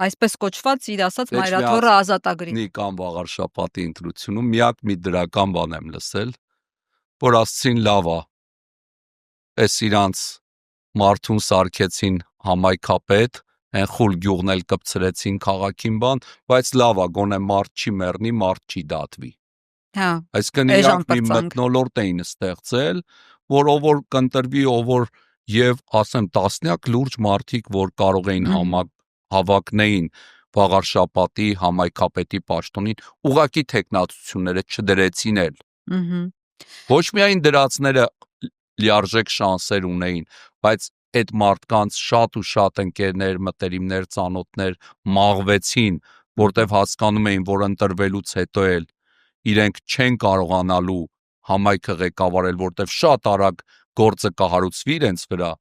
այսպես կոչված իր ասած Մայր Աթոռը ազատագրի։ Կամ վաղարշապատի ընտրությունում միակ մի դրական բան եմ լսել, որ ասցին լավ է, այս իրանց մարդուն սարքեցին համայնքապետ, այն խուլ գյուղն էլ կպցրեցին քաղաքին բան, բայց լավ է, գոնե մարդ չի մեռնի, մարդ չի դատվի։ Այսինքն իրանք մի մթնոլորտ էին ստեղծել, որ ով որ կընտրվի, ով որ եւ ասեմ տասնյակ լուրջ մարդիկ, որ կարող էին հավակնեին Վաղարշապատի համայնքապետի պաշտոնին, ուղակի տեխնացությունները չդրեցին էլ։ Ոչ միայն դրածները լիարժեք շանսեր ունեին, բայց այդ մարդկանց շատ ու շատ ընկերներ, մտերիմներ, ծանոթներ մաղվեցին, որտեվ հասկանում էին, որ ընտրվելուց հետո էլ իրենք չեն կարողանալու համայնքը ղեկավարել, որտեվ շատ արագ գործը կհարուցվի իրենց վրա։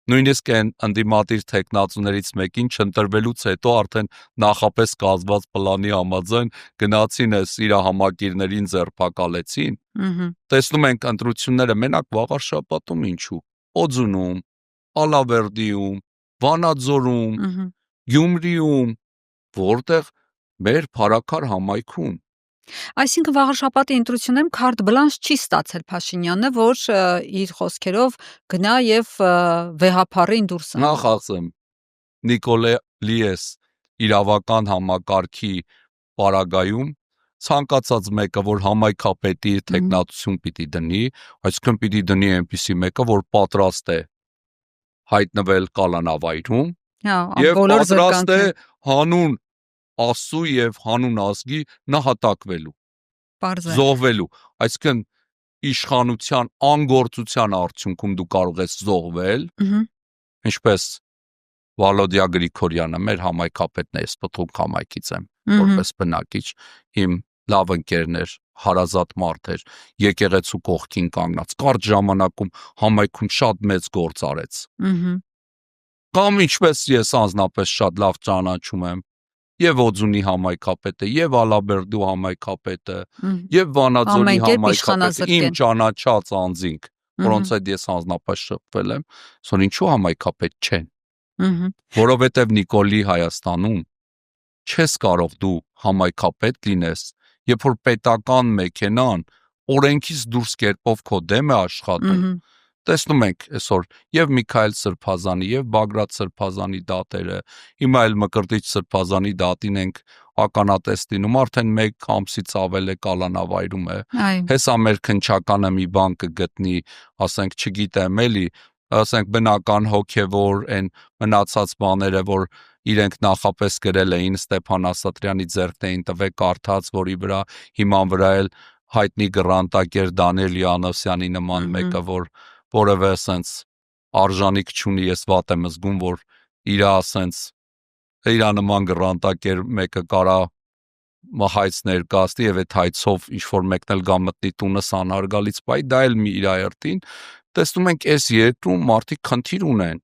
Նույնիսկ այն ընդդիմադիր տեխնացուներից մեկին չընտրվելուց հետո արդեն նախապես կազմված պլանի համաձայն գնացին իր համակիրներին ձերբակալեցին։ Տեսնում ենք ընտրությունները մենակ Վաղարշապատում ինչու, Օձունում, Ալավերդիում, Վանաձորում, Գյումրիում, որտեղ մեր փառաքար համայնքում։ Այսինքն Վաղարշապատի ընտրություններում քարտ բլանշ չի ստացել Փաշինյանը, որ իր խոսքերով գնա եւ վեհափառին դուրս անի։ Նախ ասեմ, Նիկոլես իրավական համակարգի պարագայում ցանկացած մեկը, որ համայնքապետի տեխնատություն պիտի դնի, այսինքն պիտի դնի այնպիսի մեկը, որ պատրաստ է հայտնվել կալանավայրում եւ պատրաստ է հանուն Աստծո եւ հանուն ազգի նահատակվելու, զոհվելու, այսինքն իշխանության անգործության արդյունքում դու կարող ես զոհվել, ինչպես Վալոդիա Գրիգորյանը, մեր համայնքապետն է, ես պտղում համայնքից եմ, որպես բնակիչ, իմ լավ ընկերներ, հարազատ մարդ էր, եկեղեցու կողքին կանգնած, կարճ ժամանակում համայնքում շատ մեծ գործ արեց։ Կամ ինչպես ես անձնապես շատ լավ ճանաչում եմ եւ Օձունի համայնքապետը, եւ Ալաբերդու համայնքապետը, եւ Վանաձորի համայնքապետը, իմ ճանաչած անձինք, որոնց հետ ես անձնապես շփվել եմ, ասեն ինչու համայնքապետ չեն։ Որովհետեւ Նիկոլի Հայաստանում չես կարող դու համայնքապետ լինես, երբ որ պետական մեքենան օրենքից դուրս կերպով քո դեմ է աշխատում։ Տեսնում ենք այսօր եւ Միքայել Սրբազանի եւ Բագրատ Սրբազանի դատերը, հիմա էլ Մկրտիչ Սրբազանի դատին ենք ականատես լինում, արդեն 1 ամսից ավել է կալանավայրում է։ Հեսա մեր քնչականը մի բան կգտնի, ասենք, չգիտեմ էլի, ասենք բնական հոգևոր այն մնացած բաները, որ իրենք նախապես գրել էին Ստեփան Ասատրյանի ձեռքն էին տվել կարդաց, որի վրա հիման վրա էլ հայտնի գռանտակեր Դանիել Յանովսյանի նման մեկը, որ որևէ ասենց արժանիք չունի, ես վատ եմ զգում, որ իրա ասենց իրա նման գռանտակեր մեկը կարա հայց ներկայացնի եւ այդ հայցով ինչ որ մեկն էլ գա մտնի տունս անհարգալից բայ, դա էլ մի իր այրտին, տեսնում ենք այս երկրում մարդիկ խնդիր ունեն,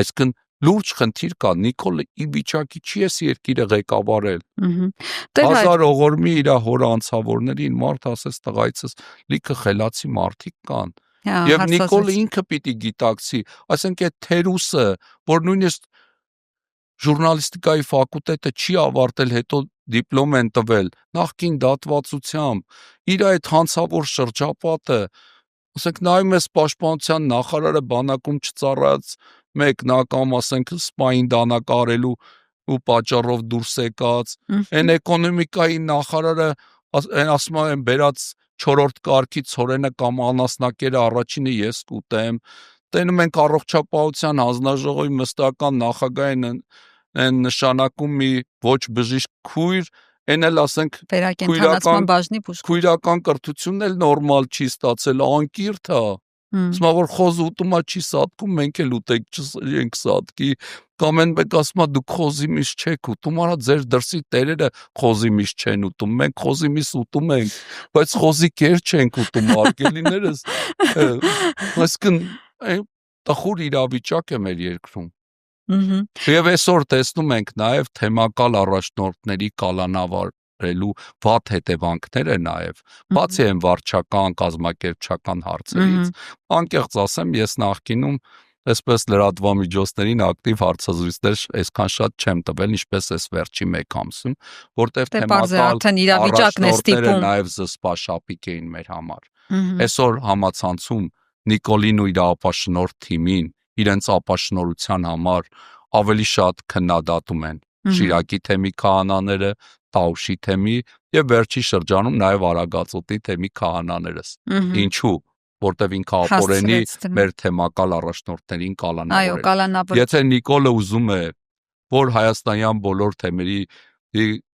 այսինքն լուրջ խնդիր կա, Նիկոլը ի վիճակի չի էս երկիրը ղեկավարել։ Հազար ողորմի իր հոր անցավորներին մարդ ասես տղայցս լիքը խելացի մարդիկ կան։ Եվ Նիկոլը ինքը պիտի գիտակցի, այսինքն այդ թերուսը, որ նույնիսկ ժուրնալիստիկայի ֆակուլտետը չի ավարտել, հետո դիպլոմ են տվել, նախկին դատվածությամբ, իր այդ հանցավոր շրջապատը, ասենք նայում ես պաշտպանության նախարարը բանակում չծառայած մեկն ա կամ ասենք սպային դանակարելու ու պատճառով դուրս եկած, այն էկոնոմիկայի նախարարը ասում են բերած 4-րդ կարգի ցորենը կամ անասնակերը առաջինը ես կուտեմ, տենում ենք առողջապահության հանձնաժողովի մշտական նախագահին են նշանակում մի ոչ բժիշկ քույր, այն էլ ասենք քույրական կրթությունն էլ նորմալ չի ստացել, անկիրթ է, ասում որ խոզ ուտումա չի սատկում, մենք էլ ուտենք չենք սատկի, կամ են մեկ ասում դուք խոզի միս չեք ուտում, արա ձեր դրսի տերերը խոզի միս չեն ուտում, մենք խոզի միս ուտում ենք, բայց խոզի կեր չենք ուտում, արգելիներս, այսինքն տխուր իրավիճակ է մեր երկրում։ Եվ այսօր տեսնում ենք նաև թեմակալ առաջնորդների կալանավարելու վատ հետևանքները նաև, բացի այն վարչական, կազմակերպչական հարցերից, անկեղծ ասեմ, ես նախկինում այսպես լրատվամիջոցներին ակտիվ հարցազրույցներ այսքան շատ չեմ տվել, ինչպես այս վերջի 1 ամսում, որտեղ թեմակալ առաջնորդները նաև զսպաշապիկ էին մեր համար։ Այսօր համացանցում Նիկոլին ու իր ապաշնորհ թիմին իրենց ապաշնորհության համար ավելի շատ քննադատում են Շիրակի թեմի քահանաները, Տաուշի թեմի եւ վերջի շրջանում նաեւ Արագածոտնի թեմի քահանաներս։ Ինչու՞։ որտեվ ինքը ապօրենի մեր թեմակալ առաջնորդներին Այո, կալանավորել։ Եթե Նիկոլը ուզում է, որ հայաստանյան բոլոր թեմերի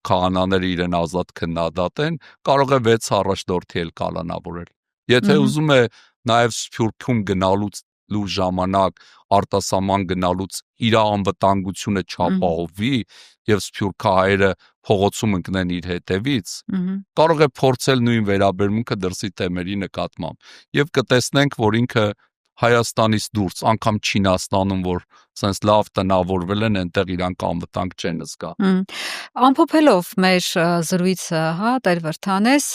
քահանաները իրեն ազատ քննադատեն, կարող է 6 առաջնորդի էլ կալանավորել։ Եթե ուզում է նաև Սփյուռքում գնալուց ժամանակ արտասահման գնալուց իր անվտանգությունը չապահովի եւ սփյուռքահայերը փողոցում ընկնեն իր հետևից, կարող է փորձել նույն վերաբերմունքը դրսի թեմերի նկատմամբ եւ կտեսնենք, որ ինքը Հայաստանից դուրս, անգամ Չինաստանում, որ sense լավ տնավորվել են, այնտեղ իրանք անվտանգ չեն զգա։ Ամփոփելով մեր զրույցը, հա, Տեր Վրդանես,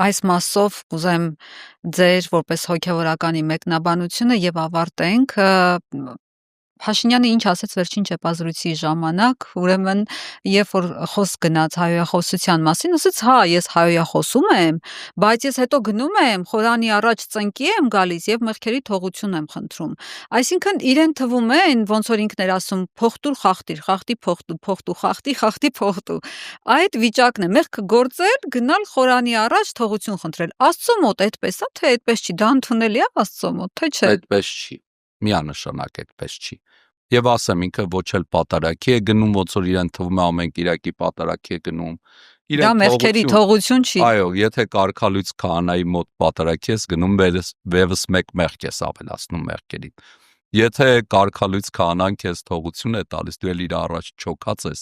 այս մասով կուզեմ ձեր որպես հոգևորականի մեկնաբանությունը եւ ավարտենք Փաշինյանը ինչ ասեց վերջին ճեպազրույցի ժամանակ, ուրեմն երբ որ խոսք գնաց հայոյախոսության մասին, ասաց, հա, ես հայոյախոսում եմ, բայց ես հետո գնում եմ, խորանի առաջ ծնկի եմ գալիս եւ մեղքերի թողություն եմ խնդրում։ Այսինքն իրեն թվում է, ոնց որ ինքն էր ասում, փոխտուր խախտիր, խախտի փոխտու, փոխտու խախտի, խախտի փոխտու։ Այդ վիճակն է, մեղքը գործել, գնալ խորանի առաջ թողություն խնդրել։ Աստծո մոտ այդպես է, թե այդպես չի, դա ընդունելի է Աստծո մոտ, թե չէ։ Այդպես չի։ Միանշանակ այդպես չի։ Եվ ասեմ, ինքը ոչ էլ պատարագի է գնում, ոնց որ իրեն թվում է ամեն Կիրակի պատարագի է գնում։ Դա մեղքերի թողություն չի։ Այո, եթե կարգալույց քահանայի մոտ պատարագի ես գնում, վևս մեկ մեղք ես ավելացնում մեղքերին։ Եթե կարգալույց քահանան քեզ թողություն է տալիս, դու էլ իր առաջ չոքած ես,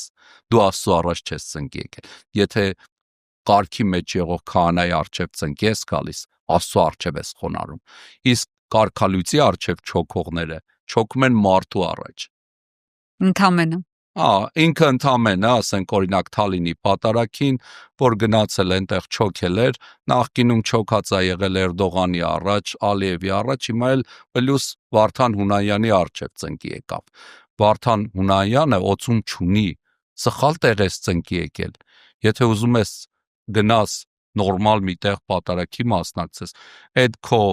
դու Աստծո առաջ չես ծնկի եկել։ Եթե կարգի մեջ եղող քահանայի առջև ծնկի ես գալիս, Աստծո առջև ես խոնարհում։ Իսկ կարգալույցի առջև չոքողները չոքում են մարդու առաջ։ Ընդամենը։ Ինքը ընդամենը, ասենք օրինակ Թալինի պատարագին, որ գնացել այնտեղ չոքել էր, նախկինում չոքած է եղել Էրդողանի առաջ, Ալիևի առաջ, հիմա էլ պլյուս Վարդան Հունանյանի առջև ծնկի եկավ։ Վարդան Հունանյանը օծում չունի, սխալ տեղ ես ծնկի եկել։ Եթե ուզում ես գնաս նորմալ մի տեղ պատարագի մասնակցես, այդ քո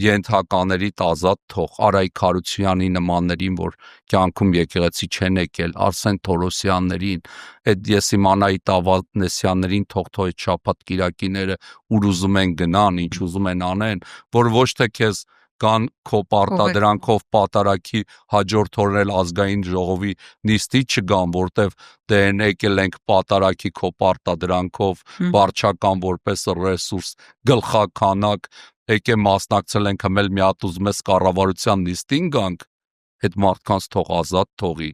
ենթականերից ազատ թող Արայք Հարությունյանի նմաններին, որ կյանքում եկեղեցի չեն եկել, Արսեն Թորոսյաններին, այդ ես իմանայի Տավանեսյաններին թող այդ շաբաթ կիրակիները ուր ուզում են գնան, ինչ ուզում են անեն, որ ոչ թե քեզ կան քո պարտադրանքով պատարագի հաջորդ օրն էլ ազգային ժողովի նիստի չգան, որտեվ դեն եկել ենք պատարագի քո պարտադրանքով վարչական որպես ռեսուրս գլխականակ եկե մասնակցել ենք հմել մի հատ ուզում ես կառավարության նիստին գանք, այդ մարդկանց թող ազատ թողի։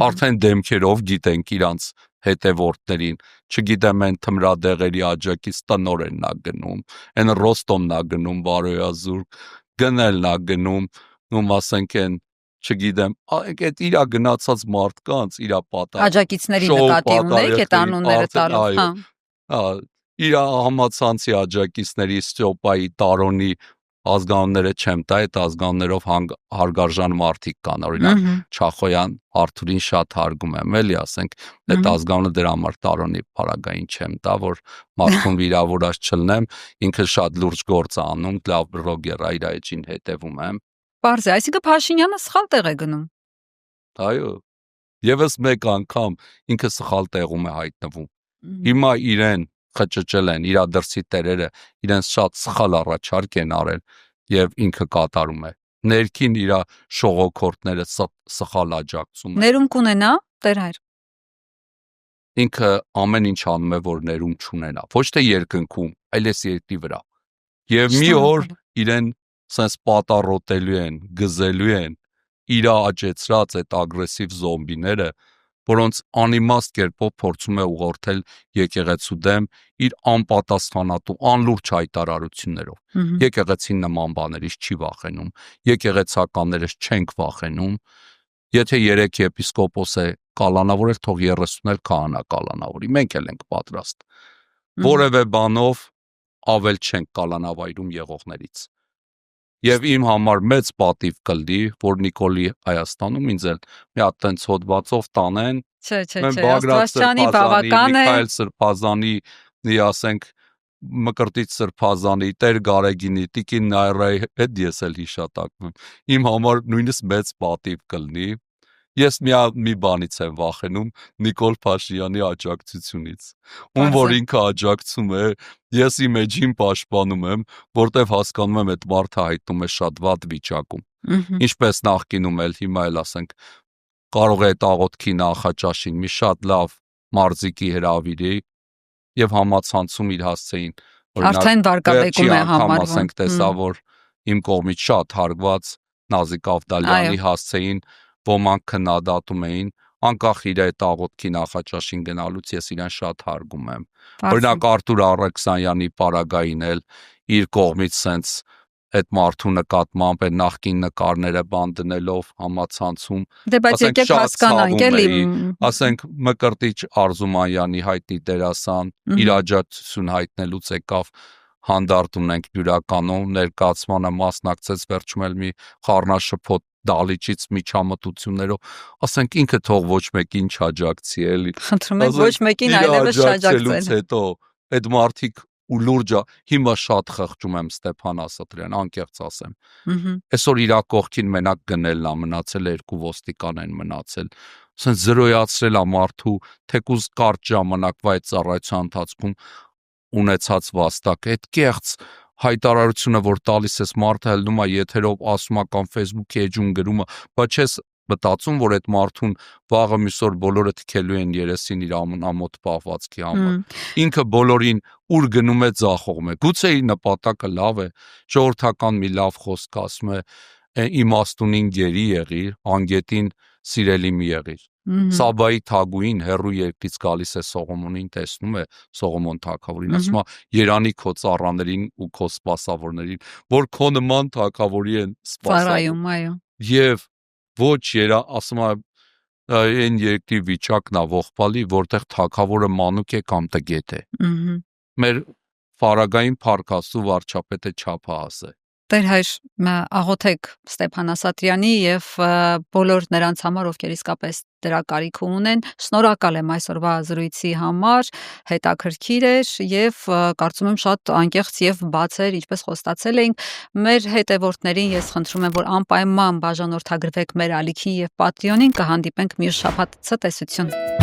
Արդեն դեմքերով գիտենք իրանց հետևորդներին, չգիտեմ են թմրադեղերի աջակից տնորենն է գնում, են Ռոստոմն է գնում, Բարոյազուրկ, գնելն է գնում, ում ասենք են, չգիտեմ, այդ իրա գնացած մարդկանց, իրա պատահ աջակիցների նկատի ունեք այդ անունները տալու, հա։ Իր համացանցի աջակիցների Ստյոպայի Տարոնի ազգանունները չեմ տա, այդ ազգանուններով հարգարժան մարդիկ կան, օրինակ Չախոյան Արթուրին շատ հարգում եմ, էլի ասենք, այդ ազգանունը դրա համար Տարոնի պարագային չեմ տա, որ մարդուն վիրավորած չլնեմ, ինքը շատ լուրջ գործ է անում, լավ բլոգեր է, իր էջին հետևում եմ։ Պարզ է, այսինքն Փաշինյանը սխալ տեղ է գնում։ Այո։ Եվս մեկ անգամ ինքը սխալ տեղում է հայտնվում։ Հիմա իրեն խճճել են, իր դրսի տերերը իրենց շատ սխալ առաջարկ են արել եւ ինքը կատարում է։ Ներքին իր շողոքորտները սխալ աջակցում են։ Ներում կունենա, Տեր հայր։ Ինքը ամեն ինչ անում է, որ ներում չունենա, ոչ թե երկնքում, այլ էս երկրի վրա։ Եվ մի օր իրեն sense պատառոտելու են, գզելու են իր աճեցրած այդ ագրեսիվ զոմբիները, որոնց անիմաստ կերպով փորձում է ուղղորդել եկեղեցու դեմ իր անպատասխանատու անլուրջ հայտարարություններով։ Եկեղեցին նման բաներից չի վախենում, եկեղեցականներս չենք վախենում։ Եթե 3 եպիսկոպոս է կալանավորել, թող 30 էլ քահանա կալանավորի, մենք էլ ենք պատրաստ։ Որևէ բանով ավել չենք կալանավայրում եղողներից։ Եվ իմ համար մեծ պատիվ կլդի, որ Նիկոլի Հայաստանում ինձ էլ մի հատ տենց հոդվածով տանեն, Աստվածչանի բավական է, Միքայել Սրբազանի, ասենք Մկրտիչ Սրբազանի, Տեր Գարեգինի, Տիկին Նայրայի հետ ես էլ հիշատակվում։ Իմ համար նույնիսկ մեծ պատիվ կլինի։ Ես մի բանից եմ վախենում Նիկոլ Փաշինյանի աջակցությունից։ Ում որ ինքը աջակցում է, ես իմ էջին պաշտպանում եմ, որտեվ հասկանում եմ այդ մարդը հայտնում է շատ վատ վիճակում։ Ինչպես նախկինում էլ հիմա էլ ասենք կարող է այդ աղոթքի նախաճաշին մի շատ լավ մարզիկի հրավիրի եւ համացանցում իր հասցեին Արդեն վարկաբեկում է համարվում։ Ասենք տեսա որ իմ կողմից շատ հարգված Նազիկ Ավդալյանի հասցեին ոմանք քննադատում էին, անկախ իր այդ աղոթքի նախաճաշին գնալուց ես իրեն շատ հարգում եմ։ Օրինակ Արտուր Առաքսանյանի պարագային էլ իր կողմից սենց այդ մարդու նկատմամբ այդ նախկին նկարները բան դնելով համացանցում, Դե բայց եկեք հասկանանք էլի, ասենք Մկրտիչ Արզումանյանի հայտնի դերասան իր աջակցություն հայտնելուց եկավ հանդարտ ունենք բյուրականոն ներկայացմանը մասնակցեց վերջում էլ մի խառնաշփոթ դալիճից միջամտություններով, ասենք ինքը թող ոչ մեկին չաջակցի էլի։ Խնդրում եմ ոչ մեկին այլևս չաջակցել։ Հետո այդ մարդիկ ու լուրջը հիմա շատ խղճում եմ Ստեփան Ասատրյան, անկեղծ ասեմ։ Այսօր իր կողքին մենակ գնելն է մնացել, երկու ոստիկան են մնացել։ Ասեն զրոյացրել է մարդու թեկուզ կարճ ժամանակվա այդ ծառայության ընթացքում ունեցած վաստակը, այդ կեղծ հայտարարությունը, որ տալիս ես մարդը հելնում է եթերով ասում է կամ Facebook-ի էջում գրում է, բայց չես մտածում, որ այդ մարդուն վաղը մյուս օր բոլորը թքելու են երեսին իր ամոթ պահվածքի համար։ Ինքը բոլորին ուր գնում է ձախողում է։ Գուցե իր նպատակը լավ է, ժողովրդական մի լավ խոսք ասում է, իմաստունին գերի եղիր, անգետին սիրելի մի եղիր։ Սաբայի թագուին հերրու երկրից գալիս է Սողոմոնին, տեսնում է Սողոմոն թագավորին, ասում է երանի քո ծառաներին ու քո սպասավորներին, որ քո նման թագավորի են սպասում, այո։ Եվ ոչ ասում է այն երկրի վիճակն է ողբալի, որտեղ թագավորը մանուկ է կամ տգետ է։ Մեր Ֆարագային փառքաստու վարչապետը չափահաս է։ Տեր հայր աղոթեք Ստեփան Ասատրյանի եւ բոլոր նրանց համար, ովքեր իսկապես դրա կարիք ունեն։ Շնորհակալ եմ այսօրվա զրույցի համար, հետաքրքիր էր եւ կարծում եմ շատ անկեղծ եւ բաց էր, ինչպես խոստացել էինք։ Մեր հետևորդներին ես խնդրում եմ, որ անպայման բաժանորդագրվեք մեր ալիքին եւ Patreon-ին, կհանդիպենք մյուս շաբաթ ցտեսություն։